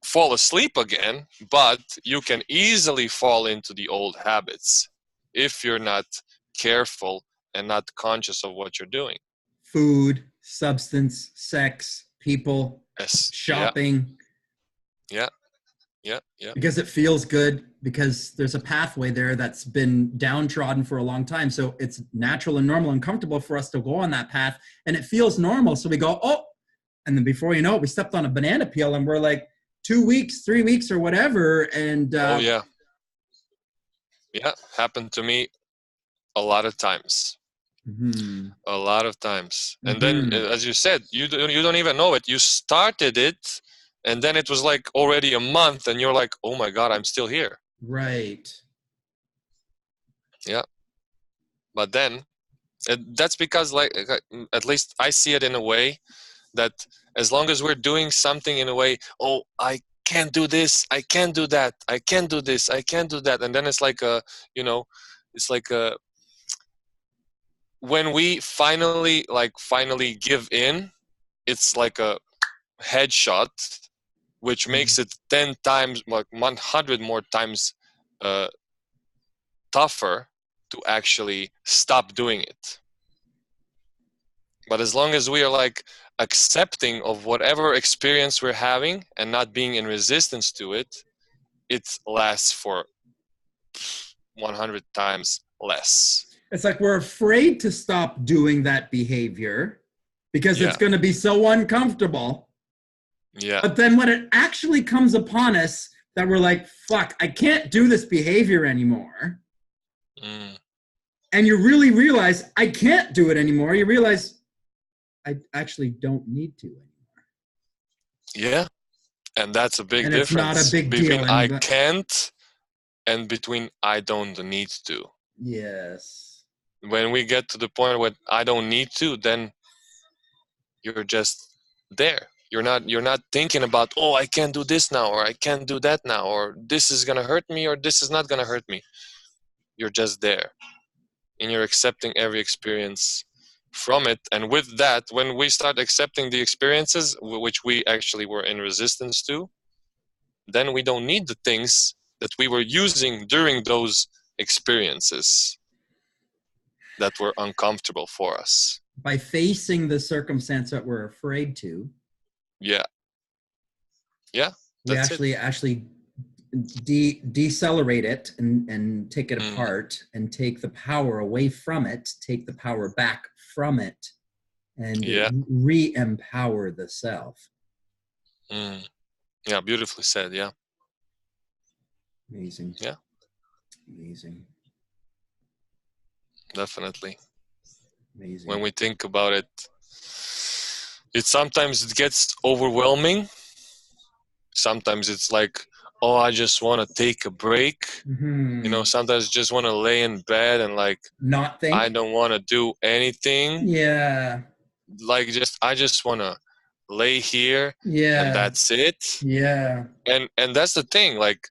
[SPEAKER 2] fall asleep again, but you can easily fall into the old habits if you're not careful and not conscious of what you're doing.
[SPEAKER 1] Food, substance, sex, people,
[SPEAKER 2] Yes. Yeah.
[SPEAKER 1] shopping,
[SPEAKER 2] Yeah. Yeah. Yeah.
[SPEAKER 1] because it feels good, because there's a pathway there that's been downtrodden for a long time. So it's natural and normal and comfortable for us to go on that path, and it feels normal. So we go, oh, and then before you know it, we stepped on a banana peel and we're like 2 weeks, 3 weeks, or whatever. And
[SPEAKER 2] Oh yeah. Yeah. Happened to me a lot of times.
[SPEAKER 1] mm-hmm,
[SPEAKER 2] A lot of times. And then,
[SPEAKER 1] mm-hmm,
[SPEAKER 2] as you said, you don't even know it. You started it, and then it was like already a month, and you're like, oh my god, I'm still here.
[SPEAKER 1] right.
[SPEAKER 2] Yeah. But then that's because at least I see it in a way that as long as we're doing something in a way, oh, I can't do this, I can't do that, I can't do this, I can't do that, and then it's like a, you know, it's like a, when we finally give in, it's like a headshot, which makes it 10 times, like 100 more times uh, tougher to actually stop doing it. But as long as we are like accepting of whatever experience we're having and not being in resistance to it, it lasts for 100 times less.
[SPEAKER 1] It's like we're afraid to stop doing that behavior because it's
[SPEAKER 2] Yeah.
[SPEAKER 1] going to be so uncomfortable.
[SPEAKER 2] Yeah.
[SPEAKER 1] But then when it actually comes upon us, that we're like, fuck, I can't do this behavior anymore.
[SPEAKER 2] Mm.
[SPEAKER 1] And you really realize, I can't do it anymore. You realize, I actually don't need to anymore.
[SPEAKER 2] Yeah. And that's a big
[SPEAKER 1] And it's not a
[SPEAKER 2] difference
[SPEAKER 1] big deal.
[SPEAKER 2] between I can't and between I don't need to.
[SPEAKER 1] Yes.
[SPEAKER 2] When we get to the point where I don't need to, then you're just there. You're not thinking about, oh, I can't do this now, or I can't do that now, or this is gonna hurt me, or this is not gonna hurt me. You're just there, and you're accepting every experience from it. And with that, when we start accepting the experiences which we actually were in resistance to, then we don't need the things that we were using during those experiences that were uncomfortable for us.
[SPEAKER 1] By facing the circumstance that we're afraid to,
[SPEAKER 2] Yeah. Yeah,
[SPEAKER 1] we
[SPEAKER 2] that's it.
[SPEAKER 1] actually decelerate it and take it
[SPEAKER 2] Mm.
[SPEAKER 1] apart and take the power away from it, take the power back from it, and
[SPEAKER 2] Yeah.
[SPEAKER 1] re-empower the self.
[SPEAKER 2] Mm. Yeah, beautifully said. Yeah.
[SPEAKER 1] Amazing.
[SPEAKER 2] Yeah.
[SPEAKER 1] Amazing.
[SPEAKER 2] Definitely.
[SPEAKER 1] Amazing.
[SPEAKER 2] When we think about it, sometimes it gets overwhelming. Sometimes it's like, oh, I just want to take a break.
[SPEAKER 1] Mm-hmm.
[SPEAKER 2] You know, sometimes just want to lay in bed and like
[SPEAKER 1] not think.
[SPEAKER 2] I don't want to do anything.
[SPEAKER 1] Yeah.
[SPEAKER 2] Like I just want to lay here.
[SPEAKER 1] Yeah.
[SPEAKER 2] And that's it.
[SPEAKER 1] Yeah.
[SPEAKER 2] And that's the thing. Like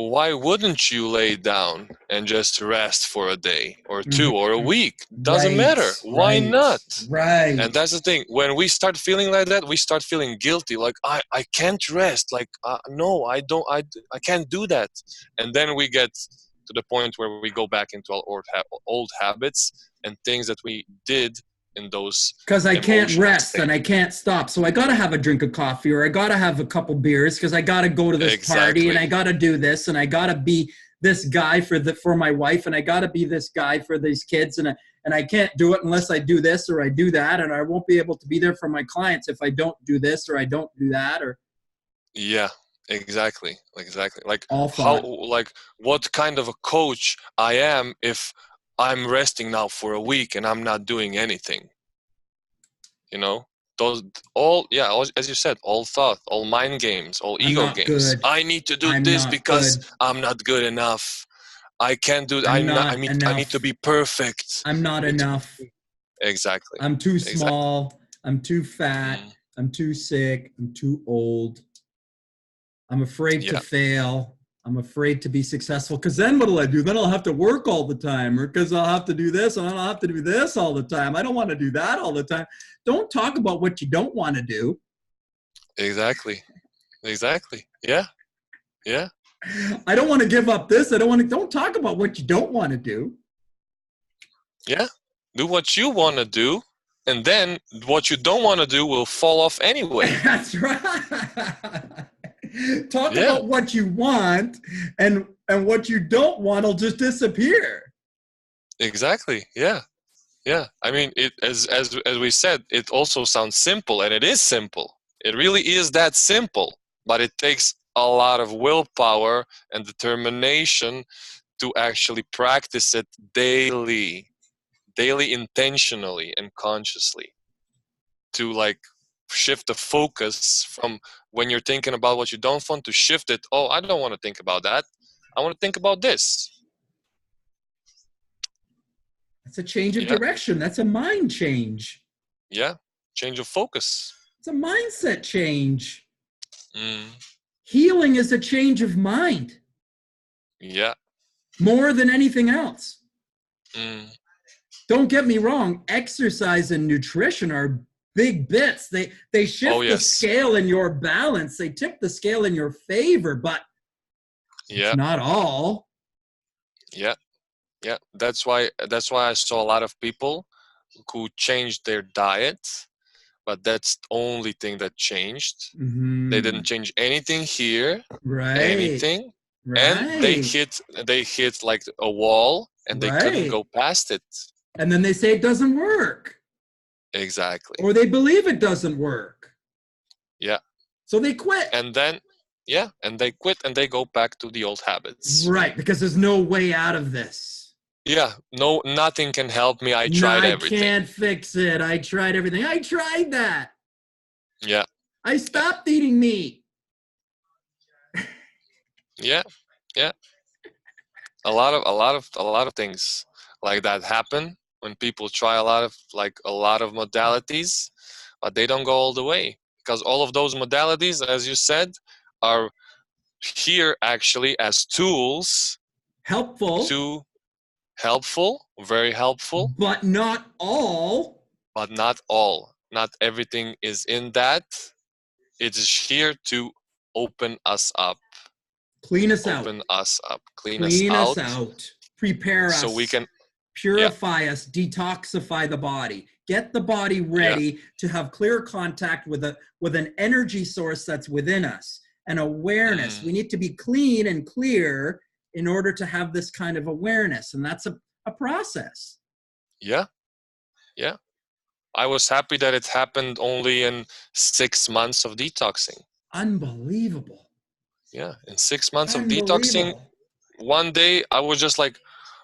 [SPEAKER 2] why wouldn't you lay down and just rest for a day or two or a
[SPEAKER 1] Mhm.
[SPEAKER 2] week? Doesn't
[SPEAKER 1] Right,
[SPEAKER 2] matter. Why
[SPEAKER 1] right,
[SPEAKER 2] not? And
[SPEAKER 1] right.
[SPEAKER 2] that's the thing. When we start feeling like that, we start feeling guilty. Like I can't rest. Like no, I don't. I can't do that. And then we get to the point where we go back into our old habits and things that we did in those
[SPEAKER 1] Because I can't
[SPEAKER 2] emotional
[SPEAKER 1] rest and
[SPEAKER 2] states.
[SPEAKER 1] I can't stop. So I got to have a drink of coffee or I got to have a couple beers because I got to go to this party and
[SPEAKER 2] Exactly.
[SPEAKER 1] I got to do this and I got to be this guy for my wife and I got to be this guy for these kids and I can't do it unless I do this or I do that and I won't be able to be there for my clients if I don't do this or I don't do that or
[SPEAKER 2] Yeah, exactly. Exactly. Like
[SPEAKER 1] all
[SPEAKER 2] how,
[SPEAKER 1] thought.
[SPEAKER 2] like what kind of a coach I am if I'm resting now for a week and I'm not doing anything, you know? Those all, yeah, as you said, all thought, all mind games, all
[SPEAKER 1] I'm
[SPEAKER 2] ego
[SPEAKER 1] not
[SPEAKER 2] games.
[SPEAKER 1] good.
[SPEAKER 2] I need to do
[SPEAKER 1] I'm
[SPEAKER 2] this
[SPEAKER 1] not
[SPEAKER 2] because
[SPEAKER 1] good.
[SPEAKER 2] I'm not good enough. I can't do
[SPEAKER 1] I'm
[SPEAKER 2] I'm not
[SPEAKER 1] not
[SPEAKER 2] I need to
[SPEAKER 1] enough.
[SPEAKER 2] be perfect.
[SPEAKER 1] I'm not
[SPEAKER 2] I need to be
[SPEAKER 1] enough.
[SPEAKER 2] exactly.
[SPEAKER 1] I'm too
[SPEAKER 2] Exactly.
[SPEAKER 1] small. I'm too fat.
[SPEAKER 2] Mm,
[SPEAKER 1] I'm too sick. I'm too old. I'm afraid to
[SPEAKER 2] yeah,
[SPEAKER 1] fail. I'm afraid to be successful because then what'll I do? Then I'll have to work all the time or because I'll have to do this and I'll have to do this all the time. I don't want to do that all the time. Don't talk about what you don't want to do.
[SPEAKER 2] exactly. Exactly. Yeah. Yeah.
[SPEAKER 1] I don't want to give up this. Don't talk about what you don't want to do.
[SPEAKER 2] Yeah. Do what you want to do, and then what you don't want to do will fall off anyway.
[SPEAKER 1] That's right. Talk
[SPEAKER 2] Yeah.
[SPEAKER 1] about what you want and what you don't want will just disappear.
[SPEAKER 2] Exactly. Yeah. Yeah. I mean, it as we said, it also sounds simple, and it is simple. It really is that simple, but it takes a lot of willpower and determination to actually practice it daily intentionally and consciously, to like shift the focus from when you're thinking about what you don't want, to shift it. Oh, I don't want to think about that. I want to think about this.
[SPEAKER 1] That's a change of
[SPEAKER 2] Yeah.
[SPEAKER 1] direction. That's a mind change.
[SPEAKER 2] Yeah. Change of focus.
[SPEAKER 1] It's a mindset change.
[SPEAKER 2] Mm,
[SPEAKER 1] Healing is a change of mind
[SPEAKER 2] yeah.
[SPEAKER 1] more than anything else.
[SPEAKER 2] Mm,
[SPEAKER 1] Don't get me wrong, exercise and nutrition are big bits. They
[SPEAKER 2] oh
[SPEAKER 1] shift the
[SPEAKER 2] yes.
[SPEAKER 1] scale in your balance. They tip the scale in your favor, but it's
[SPEAKER 2] Yeah.
[SPEAKER 1] not all.
[SPEAKER 2] Yeah. Yeah. That's why I saw a lot of people who changed their diet, but that's the only thing that changed. They didn't
[SPEAKER 1] Mm-hmm.
[SPEAKER 2] change anything here,
[SPEAKER 1] Right.
[SPEAKER 2] anything, and
[SPEAKER 1] Right.
[SPEAKER 2] they hit like a wall and they couldn't
[SPEAKER 1] Right.
[SPEAKER 2] go past it.
[SPEAKER 1] And then they say it doesn't work,
[SPEAKER 2] Exactly.
[SPEAKER 1] or they believe it doesn't work.
[SPEAKER 2] Yeah.
[SPEAKER 1] So they quit.
[SPEAKER 2] And then yeah, and they quit and they go back to the old habits.
[SPEAKER 1] Right, because there's no way out of this.
[SPEAKER 2] Yeah, no, nothing can help me. I
[SPEAKER 1] No,
[SPEAKER 2] tried
[SPEAKER 1] I
[SPEAKER 2] everything.
[SPEAKER 1] can't fix it. I tried everything. I tried that.
[SPEAKER 2] Yeah.
[SPEAKER 1] I stopped eating meat.
[SPEAKER 2] Yeah. Yeah. A lot of things like that happen when people try a lot of modalities, but they don't go all the way, because all of those modalities, as you said, are here actually as tools
[SPEAKER 1] Helpful,
[SPEAKER 2] to helpful, very helpful,
[SPEAKER 1] but not all.
[SPEAKER 2] but not all. Not everything is in that. It is here to open us up,
[SPEAKER 1] Clean us out.
[SPEAKER 2] open us up, clean us
[SPEAKER 1] Clean us
[SPEAKER 2] out,
[SPEAKER 1] out. Prepare
[SPEAKER 2] so we
[SPEAKER 1] us.
[SPEAKER 2] can, yeah,
[SPEAKER 1] Purify us. Detoxify the body. Get the body
[SPEAKER 2] yeah,
[SPEAKER 1] ready to have clear contact with an energy source that's within us, an awareness.
[SPEAKER 2] mm,
[SPEAKER 1] We need to be clean and clear in order to have this kind of awareness. And that's a process.
[SPEAKER 2] yeah, yeah. I was happy that it happened only in 6 months of detoxing.
[SPEAKER 1] Unbelievable.
[SPEAKER 2] Yeah, in 6 months of detoxing,
[SPEAKER 1] Unbelievable.
[SPEAKER 2] one day I was just like,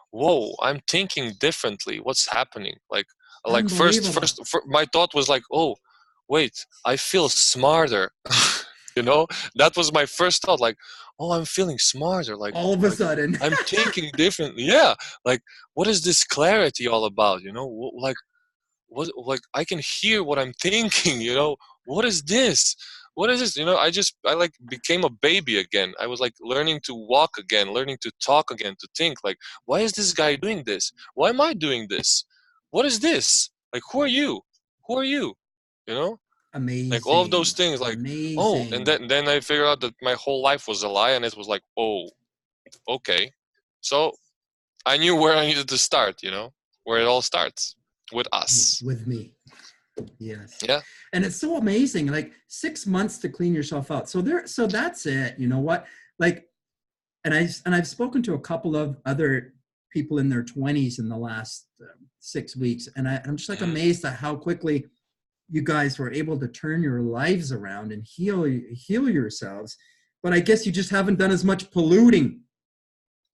[SPEAKER 2] whoa, I'm thinking differently. What's happening? Like
[SPEAKER 1] Unbelievable.
[SPEAKER 2] my thought was like, oh, wait, I feel smarter. you know, that was my first thought. Like, oh, I'm feeling smarter. Like,
[SPEAKER 1] All of a
[SPEAKER 2] like
[SPEAKER 1] sudden.
[SPEAKER 2] I'm thinking differently. Yeah, like what is this clarity all about? Like what? Like I can hear what I'm thinking. What is this? what is this? I like became a baby again. I was like learning to walk again, learning to talk again, to think like, why is this guy doing this? Why am I doing this? What is this? Like, who are you? Who are you? You know, like all of those
[SPEAKER 1] Amazing.
[SPEAKER 2] things. Like, oh, and
[SPEAKER 1] Amazing.
[SPEAKER 2] then I figured out that my whole life was a lie, and it was like, oh, okay. So I knew where I needed to start. Where it all starts with us.
[SPEAKER 1] With me. Yes.
[SPEAKER 2] Yeah.
[SPEAKER 1] And it's so amazing. Like 6 months to clean yourself out. So that's it. You know what? Like, and I've spoken to a couple of other people in their 20s in the last 6 weeks. And I'm just like
[SPEAKER 2] Mhm.
[SPEAKER 1] amazed at how quickly you guys were able to turn your lives around and heal yourselves. But I guess you just haven't done as much polluting.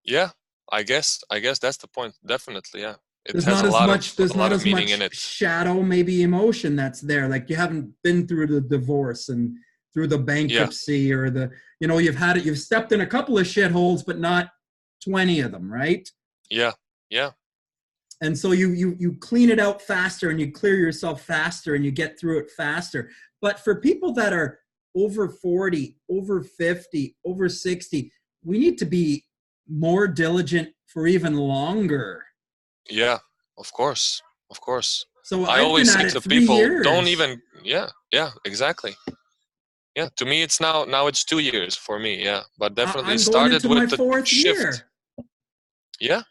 [SPEAKER 2] Yeah. I guess that's the point. Definitely. Yeah. It
[SPEAKER 1] There's
[SPEAKER 2] has
[SPEAKER 1] not as much
[SPEAKER 2] a lot of meaning in it.
[SPEAKER 1] shadow, maybe emotion that's there. Like you haven't been through the divorce and through the
[SPEAKER 2] Yeah.
[SPEAKER 1] bankruptcy or you've stepped in a couple of shitholes, but not 20 of them, right?
[SPEAKER 2] Yeah. Yeah.
[SPEAKER 1] And so you clean it out faster and you clear yourself faster and you get through it faster. But for people that are over 40, over 50, over 60, we need to be more diligent for even longer.
[SPEAKER 2] Yeah. Of course. Of course.
[SPEAKER 1] So
[SPEAKER 2] I
[SPEAKER 1] I've been
[SPEAKER 2] always
[SPEAKER 1] at
[SPEAKER 2] say
[SPEAKER 1] it
[SPEAKER 2] to
[SPEAKER 1] three
[SPEAKER 2] people, don't
[SPEAKER 1] years.
[SPEAKER 2] even. Yeah. Yeah. Exactly. Yeah. To me, it's now it's 2 years for me. Yeah. But definitely
[SPEAKER 1] I'm going
[SPEAKER 2] started
[SPEAKER 1] into my
[SPEAKER 2] with the
[SPEAKER 1] fourth
[SPEAKER 2] shift.
[SPEAKER 1] year.
[SPEAKER 2] Yeah.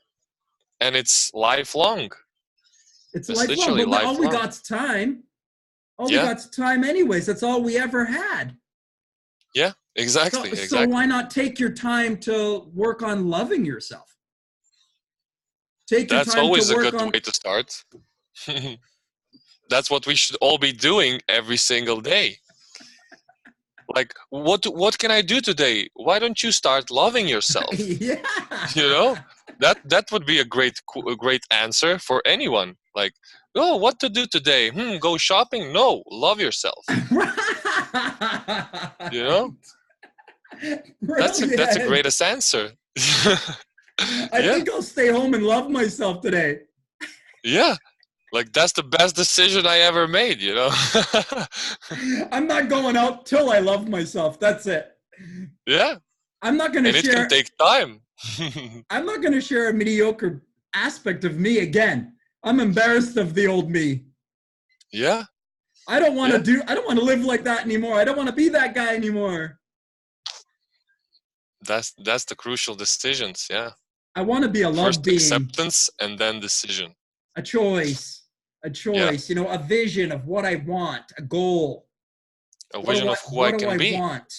[SPEAKER 2] And it's lifelong.
[SPEAKER 1] It's
[SPEAKER 2] It's
[SPEAKER 1] lifelong,
[SPEAKER 2] literally
[SPEAKER 1] but all we
[SPEAKER 2] lifelong.
[SPEAKER 1] got's time. All we
[SPEAKER 2] Yeah.
[SPEAKER 1] got's time anyways. That's all we ever had.
[SPEAKER 2] Yeah.
[SPEAKER 1] So,
[SPEAKER 2] Exactly.
[SPEAKER 1] so why
[SPEAKER 2] Exactly.
[SPEAKER 1] not take your time to work on loving yourself? Take your
[SPEAKER 2] That's
[SPEAKER 1] time to
[SPEAKER 2] always a
[SPEAKER 1] work
[SPEAKER 2] good
[SPEAKER 1] on.
[SPEAKER 2] way to start. That's what we should all be doing every single day. Like, what can I do today? Why don't you start loving yourself?
[SPEAKER 1] Yeah.
[SPEAKER 2] You know, that would be a great answer for anyone. Like, oh, what to do today? Go shopping? No, love yourself. You know, that's a
[SPEAKER 1] Brilliant.
[SPEAKER 2] greatest answer.
[SPEAKER 1] I
[SPEAKER 2] Yeah,
[SPEAKER 1] think I'll stay home and love myself today.
[SPEAKER 2] yeah. Like that's the best decision I ever made.
[SPEAKER 1] I'm not going out till I love myself. That's it.
[SPEAKER 2] Yeah,
[SPEAKER 1] I'm not going to
[SPEAKER 2] and it can
[SPEAKER 1] share.
[SPEAKER 2] take time.
[SPEAKER 1] I'm not going to share a mediocre aspect of me again. I'm embarrassed of the old me.
[SPEAKER 2] Yeah,
[SPEAKER 1] I don't want
[SPEAKER 2] yeah.
[SPEAKER 1] to live like that anymore. I don't want to be that guy anymore.
[SPEAKER 2] That's the crucial decisions. Yeah.
[SPEAKER 1] I want to be a love
[SPEAKER 2] First
[SPEAKER 1] being,
[SPEAKER 2] acceptance and then decision.
[SPEAKER 1] a choice,
[SPEAKER 2] Yeah.
[SPEAKER 1] a vision of what I want, a goal.
[SPEAKER 2] A vision of who I
[SPEAKER 1] What do
[SPEAKER 2] can
[SPEAKER 1] I
[SPEAKER 2] be.
[SPEAKER 1] want?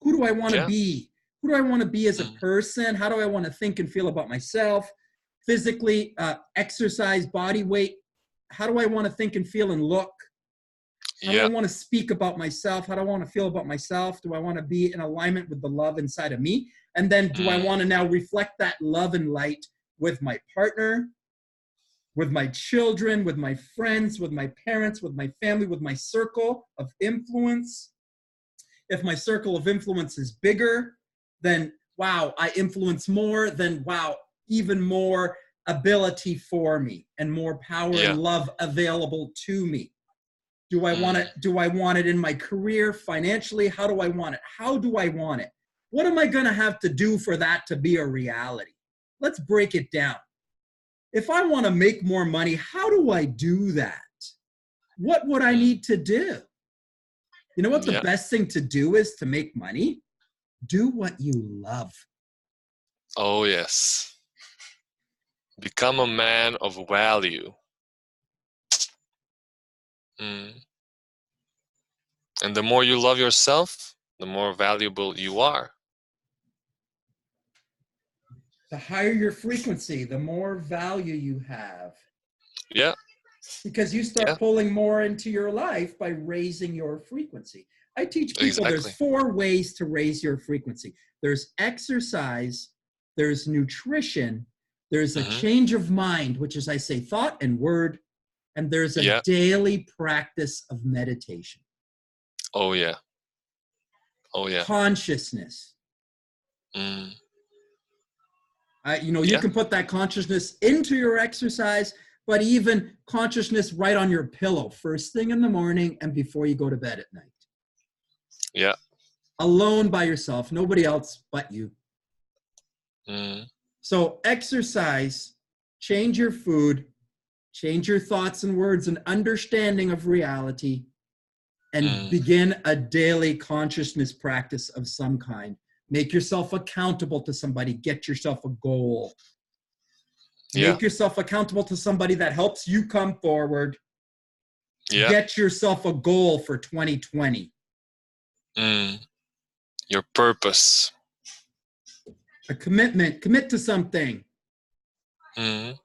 [SPEAKER 1] Who do I want to
[SPEAKER 2] Yeah.
[SPEAKER 1] be? Who do I want to be as a
[SPEAKER 2] Mm.
[SPEAKER 1] person? How do I want to think and feel about myself? Physically, exercise, body weight. How do I want to think and feel and look? How do I
[SPEAKER 2] Yeah.
[SPEAKER 1] want to speak about myself? How do I want to feel about myself? Do I want to be in alignment with the love inside of me? And then do I
[SPEAKER 2] Mm.
[SPEAKER 1] want to now reflect that love and light with my partner, with my children, with my friends, with my parents, with my family, with my circle of influence? If my circle of influence is bigger, then wow, I influence more, then wow, even more ability for me and more power
[SPEAKER 2] Yeah.
[SPEAKER 1] and love available to me. Do I want
[SPEAKER 2] Mm.
[SPEAKER 1] it? Do I want it in my career, financially? How do I want it? How do I want it? What am I going to have to do for that to be a reality? Let's break it down. If I want to make more money, how do I do that? What would I
[SPEAKER 2] Mm.
[SPEAKER 1] need to do? You know what the
[SPEAKER 2] Yeah.
[SPEAKER 1] best thing to do is to make money? Do what you love.
[SPEAKER 2] Oh yes. Become a man of value. Mm. And the more you love yourself, the more valuable you are.
[SPEAKER 1] The higher your frequency, the more value you have.
[SPEAKER 2] Yeah.
[SPEAKER 1] Because you start
[SPEAKER 2] Yeah.
[SPEAKER 1] pulling more into your life by raising your frequency. I teach people there's
[SPEAKER 2] Exactly.
[SPEAKER 1] 4 ways to raise your frequency. There's exercise, there's nutrition, there's a
[SPEAKER 2] Hmm.
[SPEAKER 1] change of mind, which is I say thought and word, and there's a
[SPEAKER 2] Yeah.
[SPEAKER 1] daily practice of meditation.
[SPEAKER 2] Oh yeah. Oh yeah.
[SPEAKER 1] Consciousness.
[SPEAKER 2] Mm.
[SPEAKER 1] You
[SPEAKER 2] Yeah.
[SPEAKER 1] can put that consciousness into your exercise, but even consciousness right on your pillow, first thing in the morning and before you go to bed at night.
[SPEAKER 2] Yeah.
[SPEAKER 1] Alone by yourself, nobody else but you.
[SPEAKER 2] Mm.
[SPEAKER 1] So exercise, change your food, change your thoughts and words and understanding of reality, and
[SPEAKER 2] Mm.
[SPEAKER 1] begin a daily consciousness practice of some kind. Make yourself accountable to somebody. Get yourself a goal.
[SPEAKER 2] Yeah.
[SPEAKER 1] Make yourself accountable to somebody that helps you come forward.
[SPEAKER 2] Yeah.
[SPEAKER 1] Get yourself a goal for 2020.
[SPEAKER 2] Mm. Your purpose.
[SPEAKER 1] A commitment. Commit to something.
[SPEAKER 2] Mm.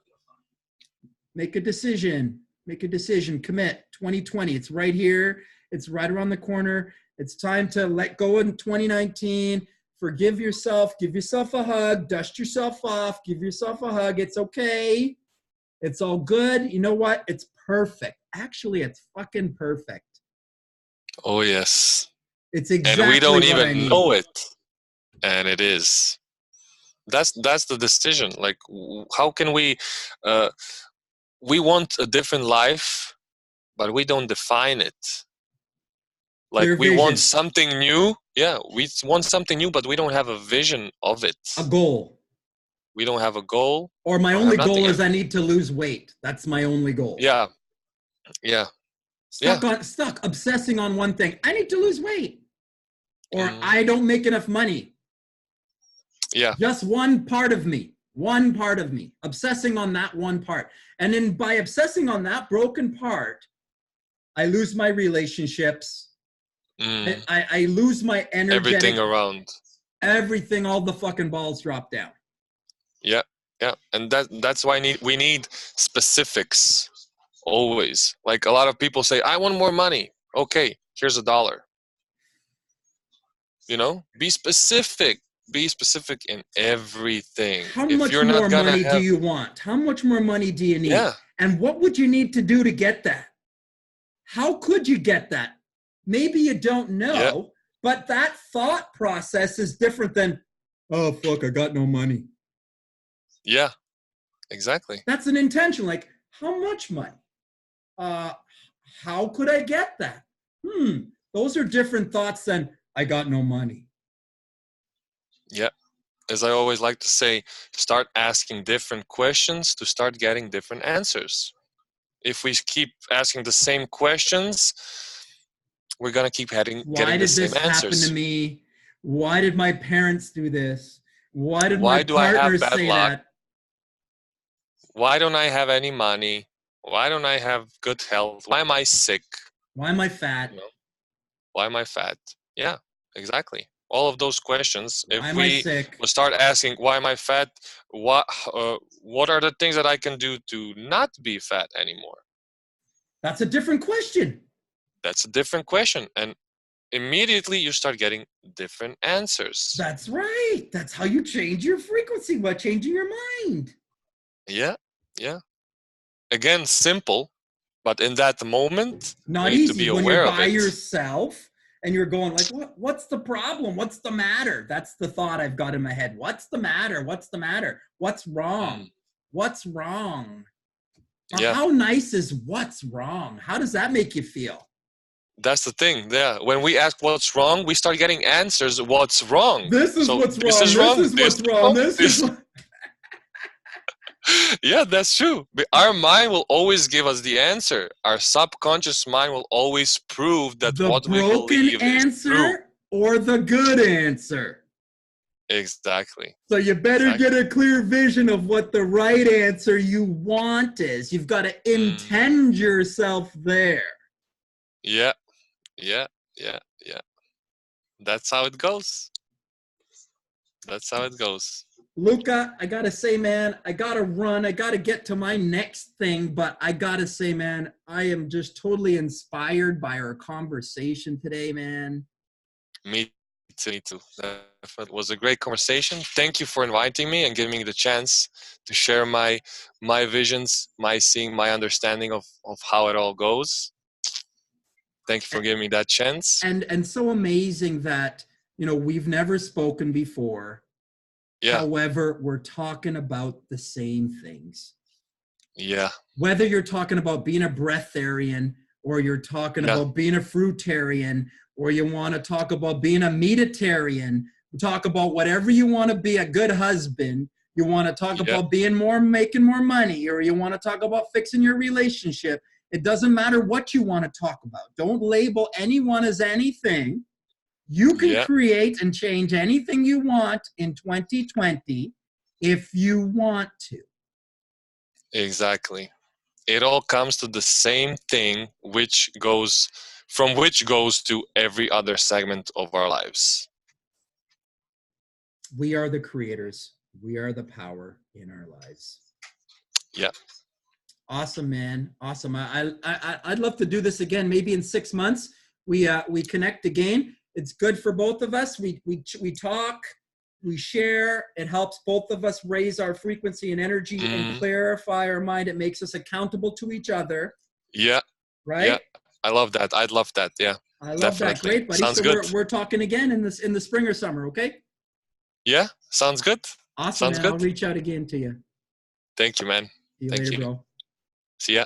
[SPEAKER 1] Make a decision. Make a decision. Commit. 2020. It's right here. It's right around the corner. It's time to let go in 2019. Forgive yourself. Give yourself a hug. Dust yourself off. Give yourself a hug. It's okay. It's all good. You know what? It's perfect. Actually, it's fucking perfect.
[SPEAKER 2] Oh, yes.
[SPEAKER 1] It's
[SPEAKER 2] And we
[SPEAKER 1] exactly
[SPEAKER 2] don't
[SPEAKER 1] what I
[SPEAKER 2] even
[SPEAKER 1] need.
[SPEAKER 2] know it. And it is. That's the decision. Like, how can we want a different life, but we don't define it. Like,
[SPEAKER 1] Clear
[SPEAKER 2] we want
[SPEAKER 1] vision.
[SPEAKER 2] something new. Yeah, we want something new, but we don't have a vision of it.
[SPEAKER 1] A goal.
[SPEAKER 2] We don't have a goal.
[SPEAKER 1] Or my
[SPEAKER 2] Or have
[SPEAKER 1] only
[SPEAKER 2] nothing.
[SPEAKER 1] goal is I need to lose weight. That's my only goal.
[SPEAKER 2] Yeah. Yeah.
[SPEAKER 1] Stuck obsessing on one thing. I need to lose weight. Or I don't make enough money.
[SPEAKER 2] Yeah.
[SPEAKER 1] Just one part of me. One part of me. Obsessing on that one part. And then by obsessing on that broken part, I lose my relationships. I lose my energetic.
[SPEAKER 2] Everything around.
[SPEAKER 1] Everything, all the fucking balls drop down.
[SPEAKER 2] Yeah. Yeah. And that's why we need specifics. Always. Like, a lot of people say, I want more money. Okay, here's $1. You know, be specific. Be specific in everything.
[SPEAKER 1] How
[SPEAKER 2] If
[SPEAKER 1] much
[SPEAKER 2] you're not
[SPEAKER 1] more
[SPEAKER 2] gonna
[SPEAKER 1] money do
[SPEAKER 2] have,
[SPEAKER 1] you want? How much more money do you need?
[SPEAKER 2] yeah,
[SPEAKER 1] And what would you need to do to get that? How could you get that? Maybe you don't
[SPEAKER 2] yeah,
[SPEAKER 1] know, but that thought process is different than, oh, fuck, I got no money.
[SPEAKER 2] yeah, exactly.
[SPEAKER 1] That's an intention. Like, how much money? How could I get that? Those are different thoughts than, I got no money.
[SPEAKER 2] Yeah. As I always like to say, start asking different questions to start getting different answers. If we keep asking the same questions, we're gonna keep getting
[SPEAKER 1] Why
[SPEAKER 2] the
[SPEAKER 1] did
[SPEAKER 2] same
[SPEAKER 1] this happen to
[SPEAKER 2] answers.
[SPEAKER 1] me? Why did my parents do this? Why did my
[SPEAKER 2] Why do I have
[SPEAKER 1] partner
[SPEAKER 2] bad
[SPEAKER 1] say
[SPEAKER 2] luck?
[SPEAKER 1] that?
[SPEAKER 2] Why don't I have any money? Why don't I have good health? Why am I sick?
[SPEAKER 1] Why am I fat?
[SPEAKER 2] You know, why am I fat? Yeah, exactly. All of those questions.
[SPEAKER 1] Why
[SPEAKER 2] If
[SPEAKER 1] am I
[SPEAKER 2] we
[SPEAKER 1] sick?
[SPEAKER 2] will start asking, why am I fat? What are the things that I can do to not be fat anymore?
[SPEAKER 1] That's a different question.
[SPEAKER 2] That's a different question. And immediately you start getting different answers.
[SPEAKER 1] That's right. That's how you change your frequency by changing your mind.
[SPEAKER 2] Yeah, yeah. Again, simple, but in that moment, we
[SPEAKER 1] Not
[SPEAKER 2] need to be
[SPEAKER 1] easy when you're
[SPEAKER 2] aware of
[SPEAKER 1] by
[SPEAKER 2] it.
[SPEAKER 1] yourself and you're going like, what's the problem? What's the matter? That's the thought I've got in my head. What's the matter? What's the matter? What's wrong? What's wrong? Or
[SPEAKER 2] Yeah.
[SPEAKER 1] how nice is what's wrong? How does that make you feel?
[SPEAKER 2] That's the thing. Yeah. When we ask what's wrong, we start getting answers. What's wrong?
[SPEAKER 1] This is what's
[SPEAKER 2] This
[SPEAKER 1] wrong.
[SPEAKER 2] is
[SPEAKER 1] This
[SPEAKER 2] wrong.
[SPEAKER 1] is what's wrong. This is what...
[SPEAKER 2] Yeah, that's true. But our mind will always give us the answer. Our subconscious mind will always prove that
[SPEAKER 1] the
[SPEAKER 2] what we
[SPEAKER 1] broken
[SPEAKER 2] believe is true.
[SPEAKER 1] answer or the good answer.
[SPEAKER 2] Exactly.
[SPEAKER 1] So you better get a clear vision of what the right answer you want is. You've got to intend yourself there.
[SPEAKER 2] Yeah, yeah, yeah, yeah. That's how it goes. That's how it goes.
[SPEAKER 1] Luca, I got to say, man, I got to run. I got to get to my next thing. But I got to say, man, I am just totally inspired by our conversation today, man.
[SPEAKER 2] Me too. That was a great conversation. Thank you for inviting me and giving me the chance to share my visions, my understanding of how it all goes. Thank you for giving me that chance.
[SPEAKER 1] And so amazing that, we've never spoken before.
[SPEAKER 2] Yeah.
[SPEAKER 1] However, we're talking about the same things.
[SPEAKER 2] Yeah.
[SPEAKER 1] Whether you're talking about being a breatharian or you're talking
[SPEAKER 2] Yeah.
[SPEAKER 1] about being a fruitarian, or you want to talk about being a meatitarian, talk about whatever you want to be, a good husband, you want to talk
[SPEAKER 2] Yeah.
[SPEAKER 1] about being more, making more money, or you want to talk about fixing your relationship. It doesn't matter what you want to talk about. Don't label anyone as anything. You can
[SPEAKER 2] Yeah.
[SPEAKER 1] create and change anything you want in 2020 if you want to.
[SPEAKER 2] Exactly. It all comes to the same thing, which goes to every other segment of our lives.
[SPEAKER 1] We are the creators. We are the power in our lives.
[SPEAKER 2] Yeah.
[SPEAKER 1] Awesome, man. Awesome. I'd love to do this again. Maybe in 6 months we connect again. It's good for both of us. We talk, we share. It helps both of us raise our frequency and energy and clarify our mind. It makes us accountable to each other.
[SPEAKER 2] Yeah.
[SPEAKER 1] Right?
[SPEAKER 2] Yeah. I love that. I'd love that. Yeah.
[SPEAKER 1] I love that.
[SPEAKER 2] Definitely.
[SPEAKER 1] Great, buddy.
[SPEAKER 2] Sounds
[SPEAKER 1] So
[SPEAKER 2] good.
[SPEAKER 1] we're talking again in the spring or summer, okay?
[SPEAKER 2] Yeah. Sounds good.
[SPEAKER 1] Awesome,
[SPEAKER 2] Sounds
[SPEAKER 1] man. I'll
[SPEAKER 2] good.
[SPEAKER 1] reach out again to you.
[SPEAKER 2] Thank you, man.
[SPEAKER 1] See you
[SPEAKER 2] Thank
[SPEAKER 1] later,
[SPEAKER 2] you.
[SPEAKER 1] bro.
[SPEAKER 2] See ya.